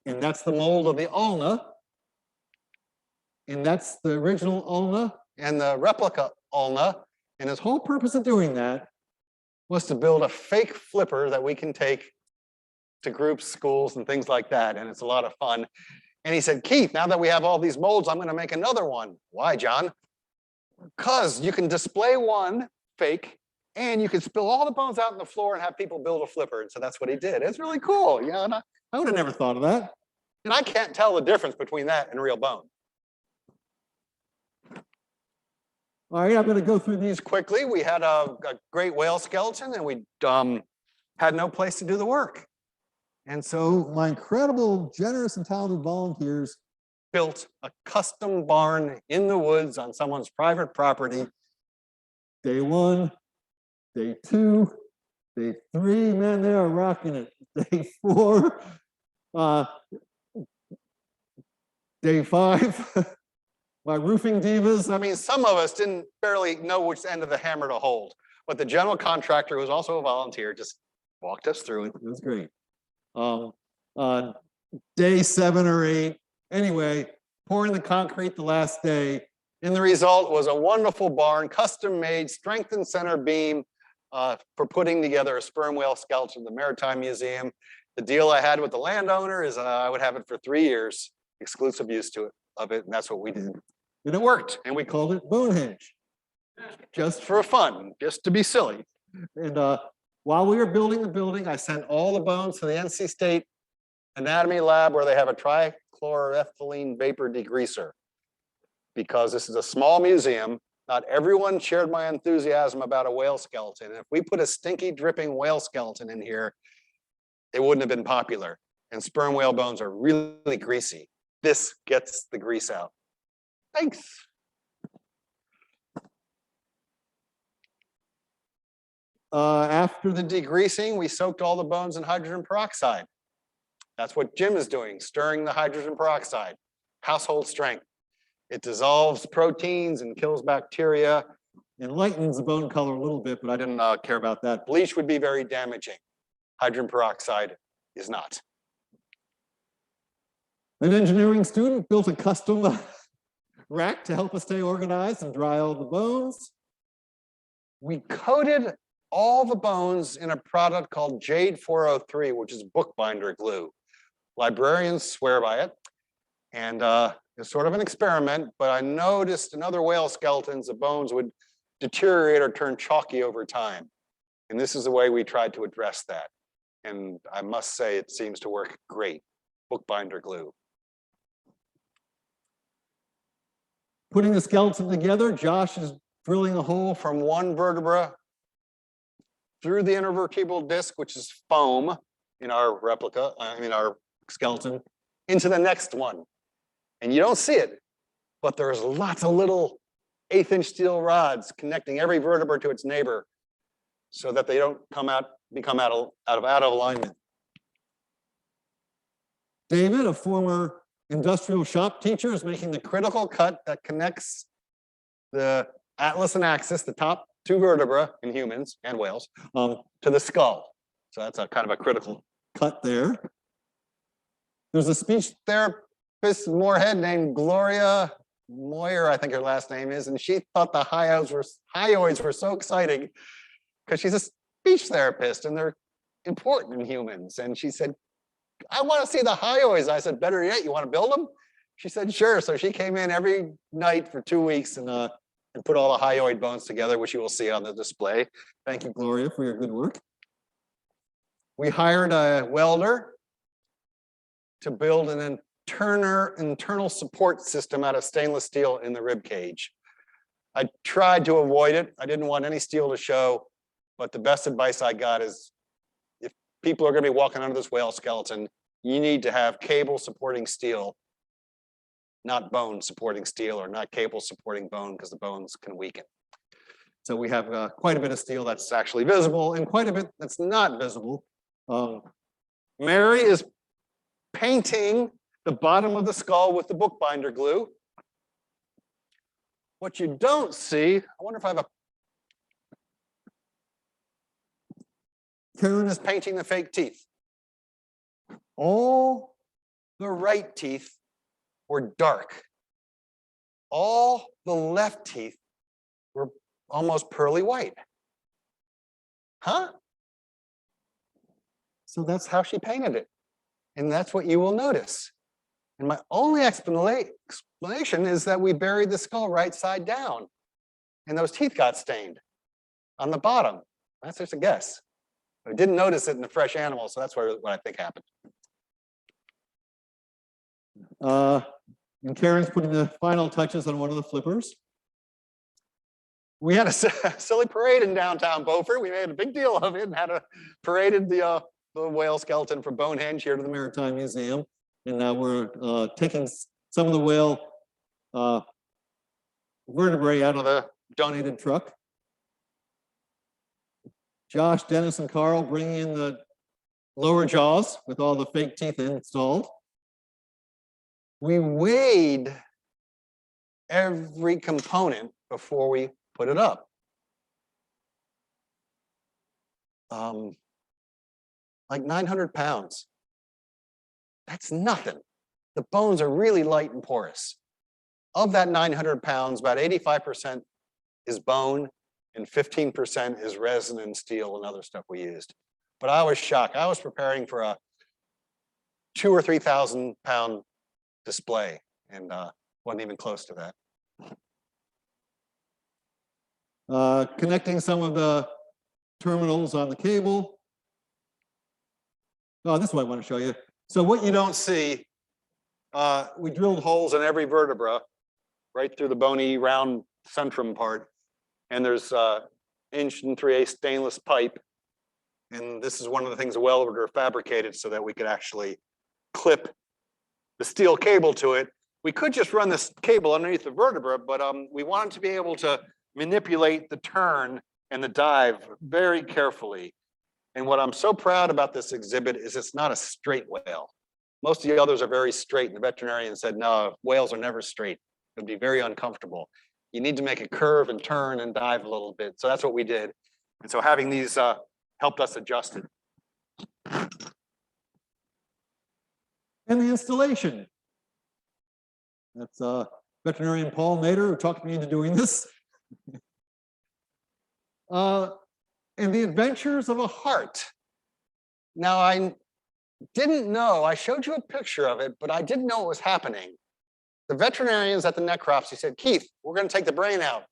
Speaker 1: And that's the mold of the ulna. And that's the original ulna and the replica ulna. And his whole purpose of doing that was to build a fake flipper that we can take to groups, schools, and things like that. And it's a lot of fun. And he said, Keith, now that we have all these molds, I'm going to make another one. Why, John? Because you can display one fake and you can spill all the bones out on the floor and have people build a flipper. And so that's what he did. It's really cool. You know, and I would have never thought of that. And I can't tell the difference between that and real bone. All right, I'm going to go through these quickly. We had a great whale skeleton and we had no place to do the work. And so my incredible, generous, and talented volunteers built a custom barn in the woods on someone's private property. Day 1, day 2, day 3, man, they are rocking it. Day 4, day 5, my roofing divas. I mean, some of us didn't barely know which end of the hammer to hold, but the general contractor, who was also a volunteer, just walked us through it. It was great. Day 7 or 8, anyway, pouring the concrete the last day, and the result was a wonderful barn, custom made, strengthened center beam for putting together a sperm whale skeleton at the Maritime Museum. The deal I had with the landowner is I would have it for 3 years, exclusive use of it, and that's what we did. And it worked, and we called it Bonehenge, just for fun, just to be silly. And while we were building the building, I sent all the bones to the NC State Anatomy Lab where they have a trichloroethylene vapor degreaser. Because this is a small museum, not everyone shared my enthusiasm about a whale skeleton. And if we put a stinky, dripping whale skeleton in here, it wouldn't have been popular. And sperm whale bones are really greasy. This gets the grease out. Thanks. After the degreasing, we soaked all the bones in hydrogen peroxide. That's what Jim is doing, stirring the hydrogen peroxide, household strength. It dissolves proteins and kills bacteria, and lightens the bone color a little bit, but I didn't care about that. Bleach would be very damaging. Hydrogen peroxide is not. An engineering student built a custom rack to help us stay organized and dry all the bones. We coated all the bones in a product called Jade 403, which is bookbinder glue. Librarians swear by it. And it's sort of an experiment, but I noticed in other whale skeletons, the bones would deteriorate or turn chalky over time. And this is the way we tried to address that. And I must say, it seems to work great. Bookbinder glue. Putting the skeleton together, Josh is drilling a hole from one vertebra through the intervertebral disc, which is foam in our replica, our skeleton, into the next one. And you don't see it, but there's lots of little 1/8-inch steel rods connecting every vertebra to its neighbor so that they don't become out of alignment. David, a former industrial shop teacher, is making the critical cut that connects the atlas and axis, the top 2 vertebrae in humans and whales, to the skull. So that's a kind of a critical cut there. There's a speech therapist in Moorhead named Gloria Moyer, I think her last name is, and she thought the hyoids were so exciting because she's a speech therapist and they're important in humans. And she said, I want to see the hyoids. I said, better yet, you want to build them? She said, sure. So she came in every night for 2 weeks and put all the hyoid bones together, which you will see on the display. Thank you, Gloria, for your good work. We hired a welder to build an internal support system out of stainless steel in the rib cage. I tried to avoid it. I didn't want any steel to show, but the best advice I got is if people are going to be walking under this whale skeleton, you need to have cable supporting steel, not bone supporting steel, or not cable supporting bone, because the bones can weaken. So we have quite a bit of steel that's actually visible and quite a bit that's not visible. Mary is painting the bottom of the skull with the bookbinder glue. What you don't see, I wonder if I have a. Karen is painting the fake teeth. All the right teeth were dark. All the left teeth were almost pearly white. Huh? So that's how she painted it. And that's what you will notice. And my only explanation is that we buried the skull right side down and those teeth got stained on the bottom. That's just a guess. I didn't notice it in the fresh animal, so that's what I think happened. And Karen's putting the final touches on one of the flippers. We had a silly parade in downtown Beaufort. We made a big deal of it and paraded the whale skeleton from Bonehenge here to the Maritime Museum. And now we're taking some of the whale vertebrae out of the donated truck. Josh, Dennis, and Carl bringing in the lower jaws with all the fake teeth installed. We weighed every component before we put it up. Like 900 pounds. That's nothing. The bones are really light and porous. Of that 900 pounds, about 85% is bone and 15% is resin and steel and other stuff we used. But I was shocked. I was preparing for a 2,000 or 3,000 pound display and wasn't even close to that. Connecting some of the terminals on the cable. Oh, this is what I want to show you. So what you don't see, we drilled holes in every vertebra, right through the bony round centrum part. And there's 1 3/8" stainless pipe. And this is one of the things the welder fabricated so that we could actually clip the steel cable to it. We could just run this cable underneath the vertebra, but we wanted to be able to manipulate the turn and the dive very carefully. And what I'm so proud about this exhibit is it's not a straight whale. Most of the others are very straight, and the veterinarian said, no, whales are never straight. It would be very uncomfortable. You need to make it curve and turn and dive a little bit. So that's what we did. And so having these helped us adjust it. And the installation. That's veterinarian Paul Nader who talked me into doing this. And the adventures of a heart. Now I didn't know, I showed you a picture of it, but I didn't know what was happening. The veterinarians at the necropsy said, Keith, we're going to take the brain out.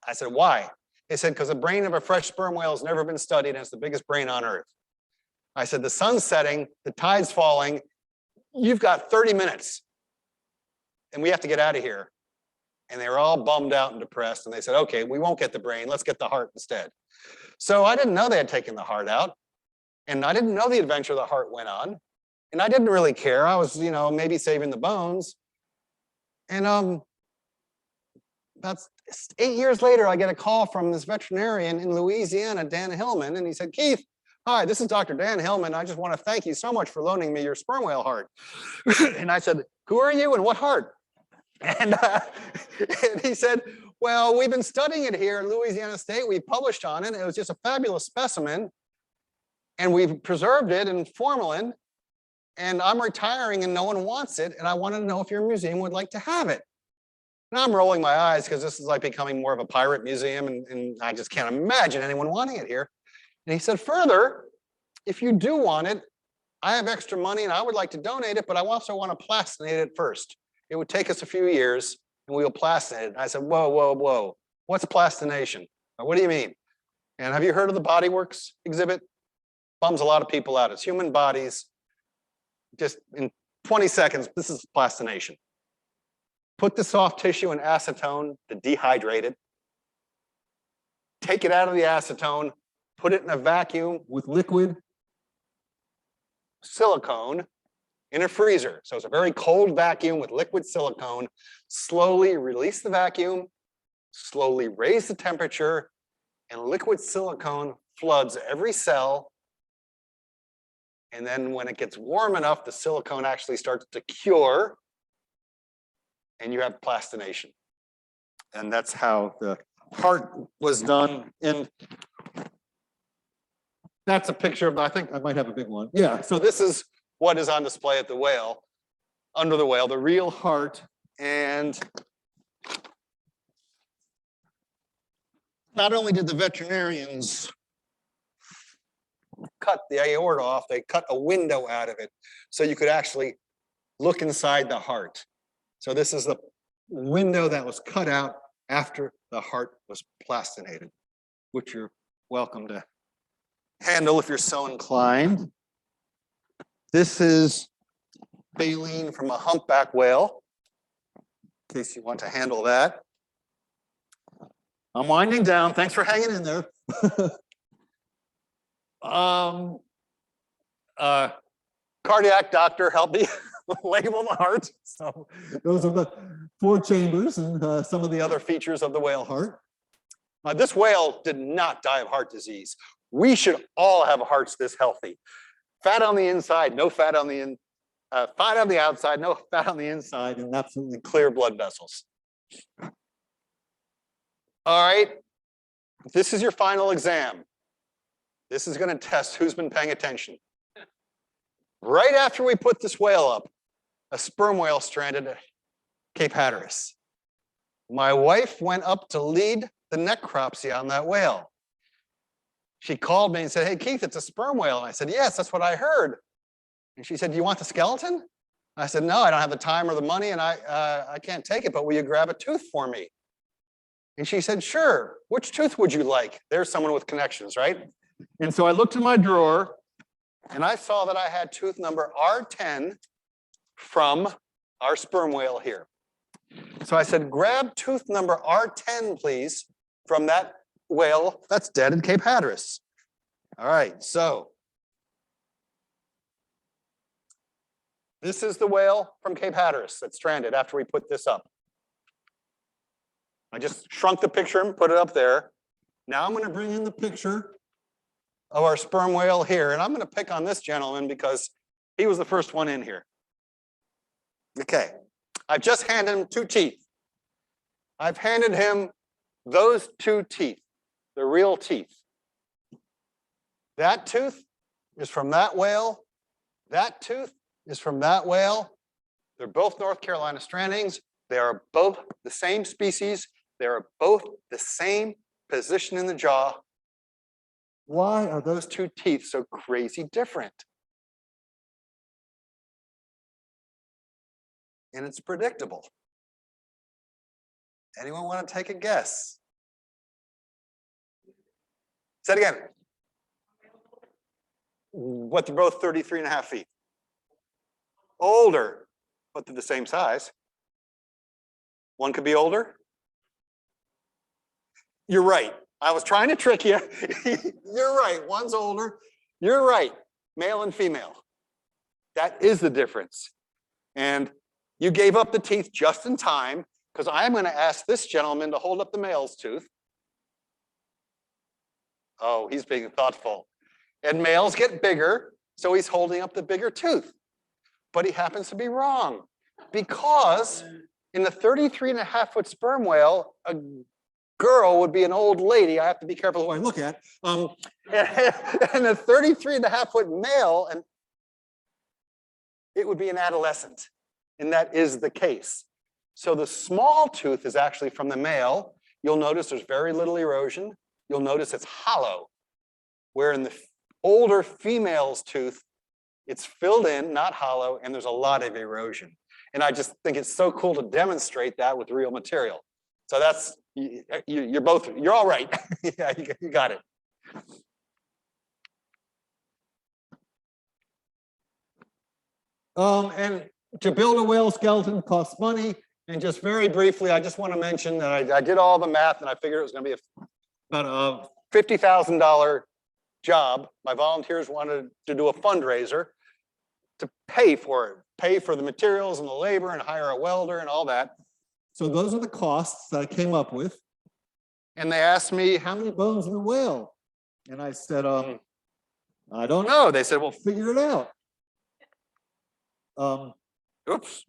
Speaker 1: I said, why? They said, because the brain of a fresh sperm whale has never been studied and it's the biggest brain on earth. I said, the sun's setting, the tide's falling, you've got 30 minutes and we have to get out of here. And they were all bummed out and depressed. And they said, okay, we won't get the brain, let's get the heart instead. So I didn't know they had taken the heart out. And I didn't know the adventure the heart went on. And I didn't really care. I was, maybe saving the bones. And about 8 years later, I get a call from this veterinarian in Louisiana, Dan Hillman, and he said, Keith, hi, this is Dr. Dan Hillman. I just want to thank you so much for loaning me your sperm whale heart. And I said, who are you and what heart? And he said, well, we've been studying it here at Louisiana State. We published on it. It was just a fabulous specimen. And we've preserved it in formalin. And I'm retiring and no one wants it. And I wanted to know if your museum would like to have it. Now I'm rolling my eyes because this is like becoming more of a pirate museum. And I just can't imagine anyone wanting it here. And he said, further, if you do want it, I have extra money and I would like to donate it, but I also want to plastinate it first. It would take us a few years and we will plastinate it. And I said, whoa, whoa, whoa. What's plastination? What do you mean? And have you heard of the Body Works exhibit? Bums a lot of people out. It's human bodies. Just in 20 seconds, this is plastination. Put the soft tissue in acetone to dehydrate it. Take it out of the acetone, put it in a vacuum with liquid silicone in a freezer. So it's a very cold vacuum with liquid silicone. Slowly release the vacuum, slowly raise the temperature, and liquid silicone floods every cell. And then when it gets warm enough, the silicone actually starts to cure and you have plastination. And that's how the heart was done. And that's a picture of, I think I might have a big one. Yeah, so this is what is on display at the whale, under the whale, the real heart. And not only did the veterinarians cut the aorta off, they cut a window out of it so you could actually look inside the heart. So this is the window that was cut out after the heart was plastinated, which you're welcome to handle if you're so inclined. This is baleen from a humpback whale, in case you want to handle that. I'm winding down. Thanks for hanging in there. Cardiac doctor helped me label the heart. So those are the 4 chambers and some of the other features of the whale heart. This whale did not die of heart disease. We should all have hearts this healthy. Fat on the inside, no fat on the fat on the outside, no fat on the inside, and absolutely clear blood vessels. All right, this is your final exam. This is going to test who's been paying attention. Right after we put this whale up, a sperm whale stranded at Cape Hatteras. My wife went up to lead the necropsy on that whale. She called me and said, "Hey, Keith, it's a sperm whale." And I said, "Yes, that's what I heard." And she said, "Do you want the skeleton?" I said, "No, I don't have the time or the money, and I can't take it, but will you grab a tooth for me?" And she said, "Sure. Which tooth would you like?" There's someone with connections, right? And so I looked in my drawer, and I saw that I had tooth number R10 from our sperm whale here. So I said, "Grab tooth number R10, please, from that whale that's dead in Cape Hatteras." All right, so this is the whale from Cape Hatteras that's stranded after we put this up. I just shrunk the picture and put it up there. Now I'm going to bring in the picture of our sperm whale here, and I'm going to pick on this gentleman because he was the first one in here. Okay, I've just handed him 2 teeth. I've handed him those 2 teeth, the real teeth. That tooth is from that whale. That tooth is from that whale. They're both North Carolina strandings. They are both the same species. They are both the same position in the jaw. Why are those 2 teeth so crazy different? And it's predictable. Anyone want to take a guess? Say it again. What, they're both 33.5 feet. Older, but they're the same size. One could be older. You're right. I was trying to trick you. You're right. One's older. You're right. Male and female. That is the difference. And you gave up the teeth just in time, because I'm going to ask this gentleman to hold up the male's tooth. Oh, he's being thoughtful. And males get bigger, so he's holding up the bigger tooth. But he happens to be wrong, because in the 33.5-foot sperm whale, a girl would be an old lady. I have to be careful who I look at. And a 33.5-foot male, and it would be an adolescent. And that is the case. So the small tooth is actually from the male. You'll notice there's very little erosion. You'll notice it's hollow, where in the older female's tooth, it's filled in, not hollow, and there's a lot of erosion. And I just think it's so cool to demonstrate that with real material. So that's, you're all right. Yeah, you got it. And to build a whale skeleton costs money. And just very briefly, I just want to mention that I did all the math, and I figured it was going to be about a $50,000 job. My volunteers wanted to do a fundraiser to pay for it, pay for the materials and the labor and hire a welder and all that. So those are the costs that I came up with. And they asked me, how many bones in a whale? And I said, I don't know. They said, well, figure it out. Oops.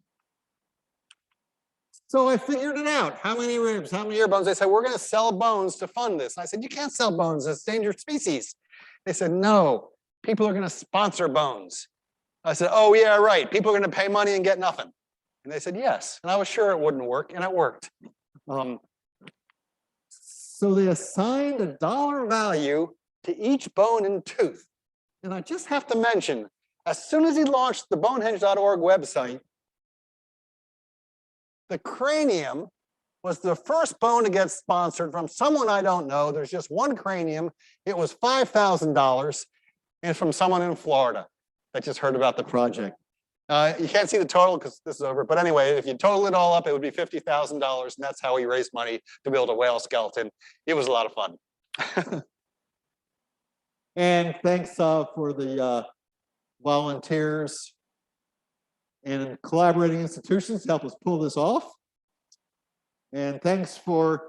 Speaker 1: So I figured it out. How many ribs, how many ear bones? They said, we're going to sell bones to fund this. And I said, you can't sell bones. It's endangered species. They said, no, people are going to sponsor bones. I said, oh, yeah, right. People are going to pay money and get nothing. And they said, yes. And I was sure it wouldn't work, and it worked. So they assigned a dollar value to each bone and tooth. And I just have to mention, as soon as he launched the bonehenge.org website, the cranium was the first bone to get sponsored from someone I don't know. There's just one cranium. It was $5,000, and from someone in Florida that just heard about the project. You can't see the total because this is over. But anyway, if you total it all up, it would be $50,000. And that's how he raised money to build a whale skeleton. It was a lot of fun. And thanks for the volunteers and collaborating institutions to help us pull this off. And thanks for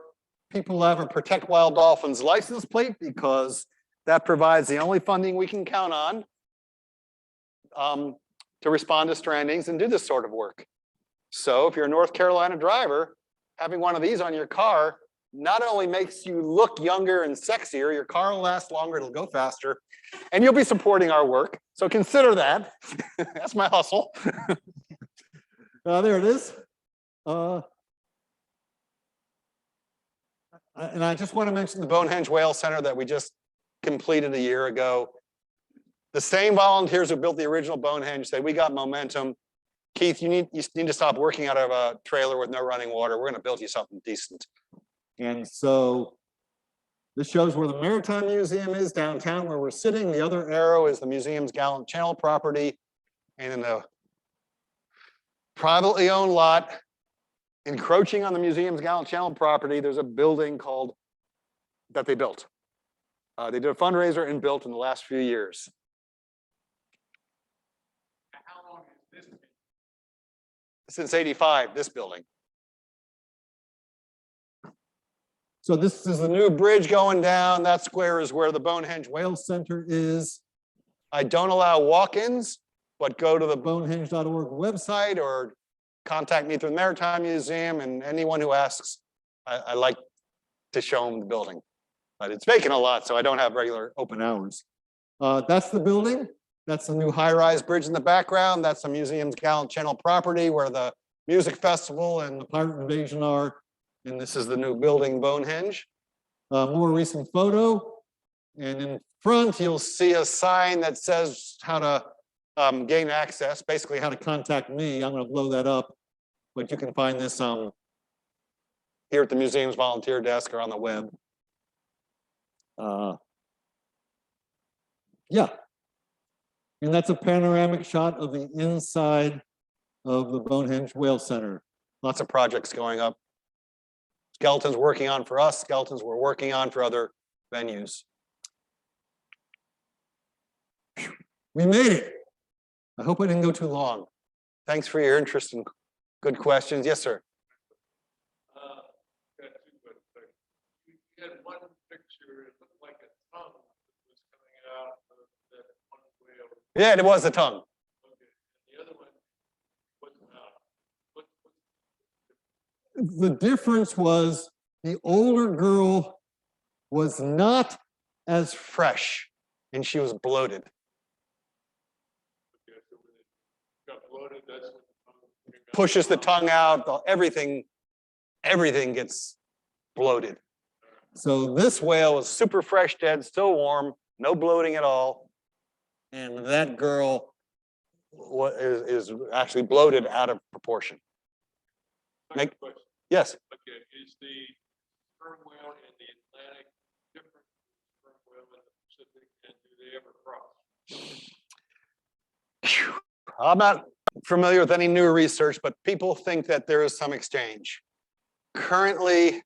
Speaker 1: people who have a Protect Wild Dolphins license plate, because that provides the only funding we can count on to respond to strandings and do this sort of work. So if you're a North Carolina driver, having one of these on your car not only makes you look younger and sexier, your car will last longer, it'll go faster, and you'll be supporting our work. So consider that. That's my hustle. There it is. And I just want to mention the Bonehenge Whale Center that we just completed a year ago. The same volunteers who built the original Bonehenge said, we got momentum. Keith, you need to stop working out of a trailer with no running water. We're going to build you something decent. And so this shows where the Maritime Museum is downtown, where we're sitting. The other arrow is the museum's Gallant Channel property. And in the privately owned lot, encroaching on the museum's Gallant Channel property, there's a building that they built. They did a fundraiser and built in the last few years.
Speaker 2: How long has this been?
Speaker 1: Since '85, this building. So this is the new bridge going down. That square is where the Bonehenge Whale Center is. I don't allow walk-ins, but go to the bonehenge.org website or contact me through the Maritime Museum, and anyone who asks, I like to show them the building. But it's vacant a lot, so I don't have regular open hours. That's the building. That's the new high-rise bridge in the background. That's the museum's Gallant Channel property where the music festival and the pirate invasion are. And this is the new building, Bonehenge. More recent photo. And in front, you'll see a sign that says how to gain access, basically how to contact me. I'm going to blow that up, but you can find this here at the museum's volunteer desk or on the web. Yeah. And that's a panoramic shot of the inside of the Bonehenge Whale Center. Lots of projects going up. Skeletons working on for us, skeletons we're working on for other venues. We made it. I hope I didn't go too long. Thanks for your interest and good questions. Yes, sir.
Speaker 3: Got two quick things. You had one picture, it looked like a tongue that was coming out of that one whale.
Speaker 1: Yeah, it was the tongue.
Speaker 3: Okay, and the other one wasn't out.
Speaker 1: The difference was the older girl was not as fresh and she was bloated.
Speaker 3: Okay, so when it got bloated, that's when the tongue came out.
Speaker 1: Pushes the tongue out, everything gets bloated. So this whale was super fresh, dead, still warm, no bloating at all. And that girl is actually bloated out of proportion.
Speaker 3: Second question.
Speaker 1: Yes.
Speaker 3: Okay, is the sperm whale in the Atlantic different from the sperm whale in the Pacific, and do they ever cross?
Speaker 1: I'm not familiar with any new research, but people think that there is some exchange. Currently,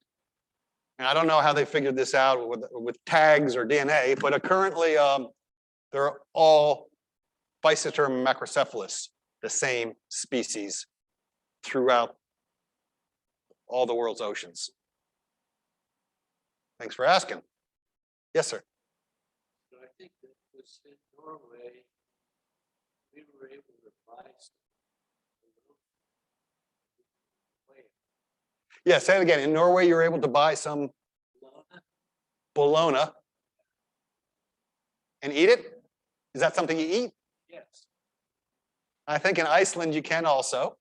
Speaker 1: and I don't know how they figured this out with tags or DNA, but currently they're all Physeter macrocephalus, the same species throughout all the world's oceans. Thanks for asking. Yes, sir.
Speaker 4: So I think that was in Norway, we were able to buy some whale.
Speaker 1: Yeah, say it again. In Norway, you're able to buy some bologna and eat it? Is that something you eat?
Speaker 4: Yes.
Speaker 1: I think in Iceland you can also.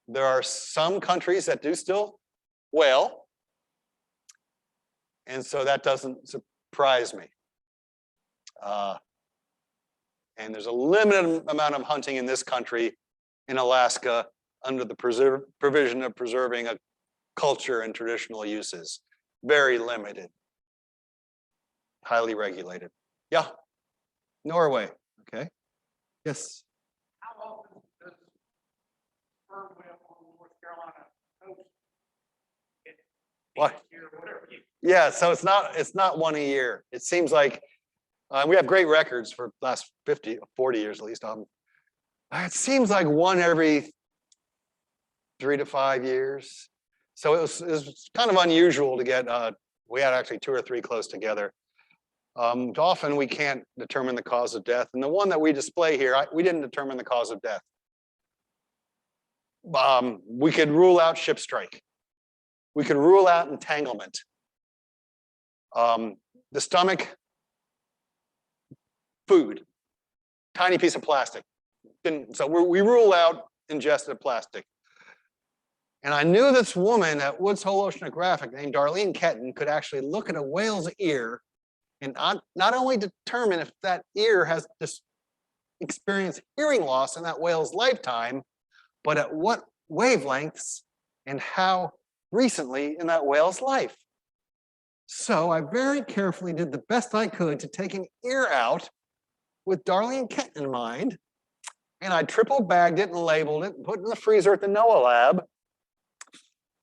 Speaker 1: There are some countries that do still whale. And so that doesn't surprise me. And there's a limited amount of hunting in this country, in Alaska, under the provision of preserving a culture and traditional uses. Very limited. Highly regulated. Yeah. Norway. Okay. Yes.
Speaker 2: How often does sperm whale on the North Carolina coast get
Speaker 1: What?
Speaker 2: next year, whatever you?
Speaker 1: Yeah, so it's not one a year. It seems like we have great records for the last 50, 40 years at least. It seems like one every 3 to 5 years. So it was kind of unusual to get, we had actually 2 or 3 close together. Often we can't determine the cause of death. And the one that we display here, we didn't determine the cause of death. We could rule out ship strike. We could rule out entanglement. The stomach, food, tiny piece of plastic. So we rule out ingested plastic. And I knew this woman at Woods Hole Oceanographic named Darlene Ketton could actually look at a whale's ear and not only determine if that ear has experienced hearing loss in that whale's lifetime, but at what wavelengths and how recently in that whale's life. So I very carefully did the best I could to take an ear out with Darlene Ketton in mind, and I triple bagged it and labeled it and put it in the freezer at the NOAA lab.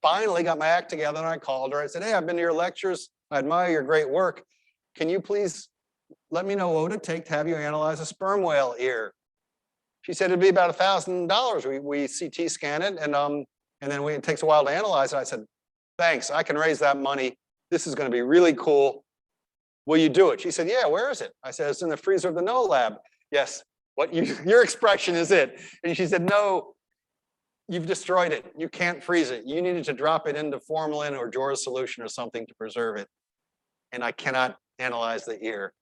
Speaker 1: Finally got my act together and I called her. I said, hey, I've been to your lectures. I admire your great work. Can you please let me know what would it take to have you analyze a sperm whale ear? She said it'd be about $1,000. We CT scan it and then it takes a while to analyze it. I said, thanks, I can raise that money. This is going to be really cool. Will you do it? She said, yeah, where is it? I said, it's in the freezer of the NOAA lab. Yes, your expression is it. And she said, no, you've destroyed it. You can't freeze it. You needed to drop it into formalin or Jor's solution or something to preserve it. And I cannot analyze the ear.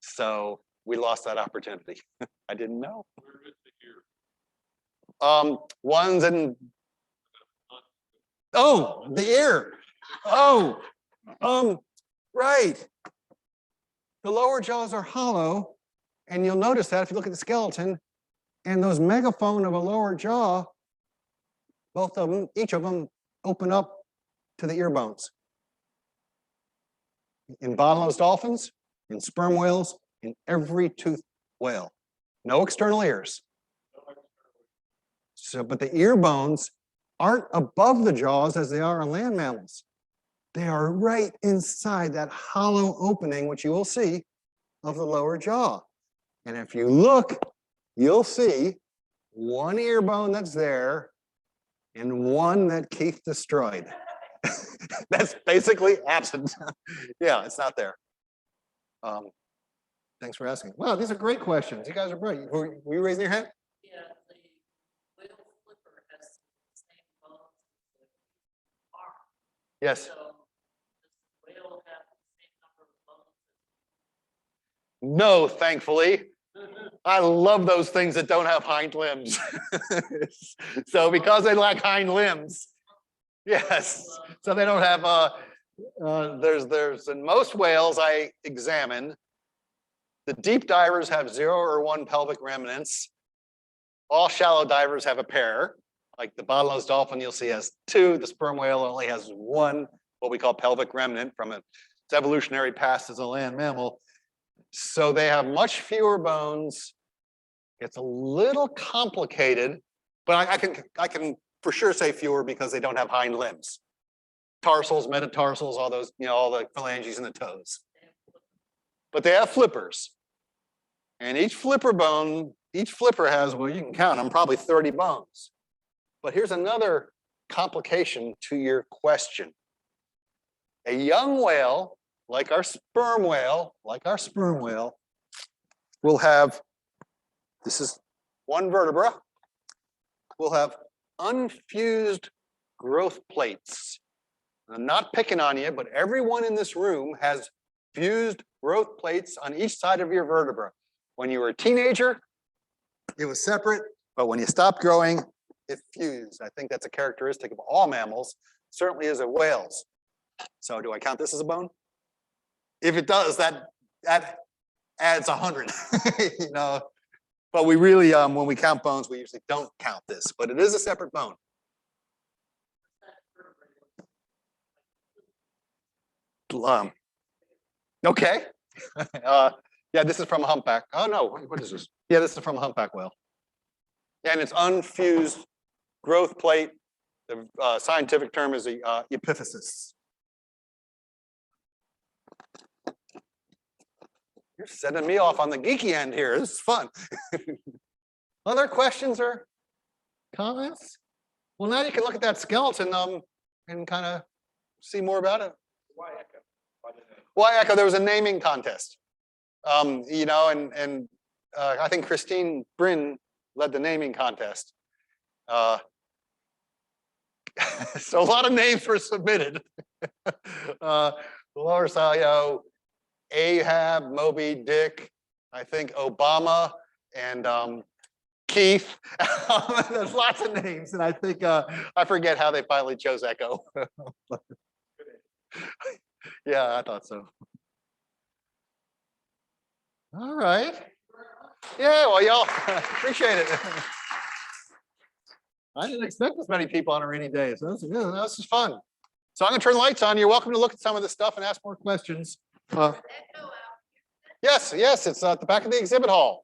Speaker 1: So we lost that opportunity. I didn't know.
Speaker 3: Where is the ear?
Speaker 1: One's in, oh, the ear. Oh, right. The lower jaws are hollow, and you'll notice that if you look at the skeleton, and those megaphone of a lower jaw, both of them, each of them open up to the ear bones. In bottlenose dolphins, in sperm whales, in every toothed whale. No external ears. So, but the ear bones aren't above the jaws as they are on land mammals. They are right inside that hollow opening, which you will see, of the lower jaw. And if you look, you'll see one ear bone that's there and one that Keith destroyed. That's basically absent. Yeah, it's not there. Thanks for asking. Wow, these are great questions. You guys are bright. Were you raising your hand?
Speaker 5: Yeah, the whale flipper has the same bones as the arm.
Speaker 1: Yes.
Speaker 5: So does the whale have the same number of bones?
Speaker 1: No, thankfully. I love those things that don't have hind limbs. So because they lack hind limbs, yes. So they don't have, there's in most whales I examine, the deep divers have 0 or 1 pelvic remnants. All shallow divers have a pair. Like the bottlenose dolphin you'll see has 2. The sperm whale only has 1, what we call pelvic remnant from its evolutionary past as a land mammal. So they have much fewer bones. It's a little complicated, but I can for sure say fewer because they don't have hind limbs. Tarsals, metatarsals, all those, all the phalanges in the toes. But they have flippers. And each flipper has, well, you can count them, probably 30 bones. But here's another complication to your question. A young whale, like our sperm whale, will have, this is one vertebra, will have unfused growth plates. I'm not picking on you, but everyone in this room has fused growth plates on each side of your vertebra. When you were a teenager, it was separate, but when you stopped growing, it fused. I think that's a characteristic of all mammals, certainly is of whales. So do I count this as a bone? If it does, that adds 100, you know. But we really, when we count bones, we usually don't count this, but it is a separate bone. Okay. Yeah, this is from a humpback. Oh no, what is this? Yeah, this is from a humpback whale. And it's unfused growth plate. The scientific term is the epiphysis. You're setting me off on the geeky end here. This is fun. Other questions or comments? Well, now you can look at that skeleton and kind of see more about it. Why echo? There was a naming contest. You know, and I think Christine Bryn led the naming contest. So a lot of names were submitted. Laura Salio, Ahab, Moby Dick, I think Obama, and Keith. There's lots of names, and I think I forget how they finally chose Echo. Yeah, I thought so. All right. Yeah, well, y'all appreciate it. I didn't expect this many people on a rainy day, so this is fun. So I'm gonna turn the lights on. You're welcome to look at some of this stuff and ask more questions. Yes, it's at the back of the exhibit hall.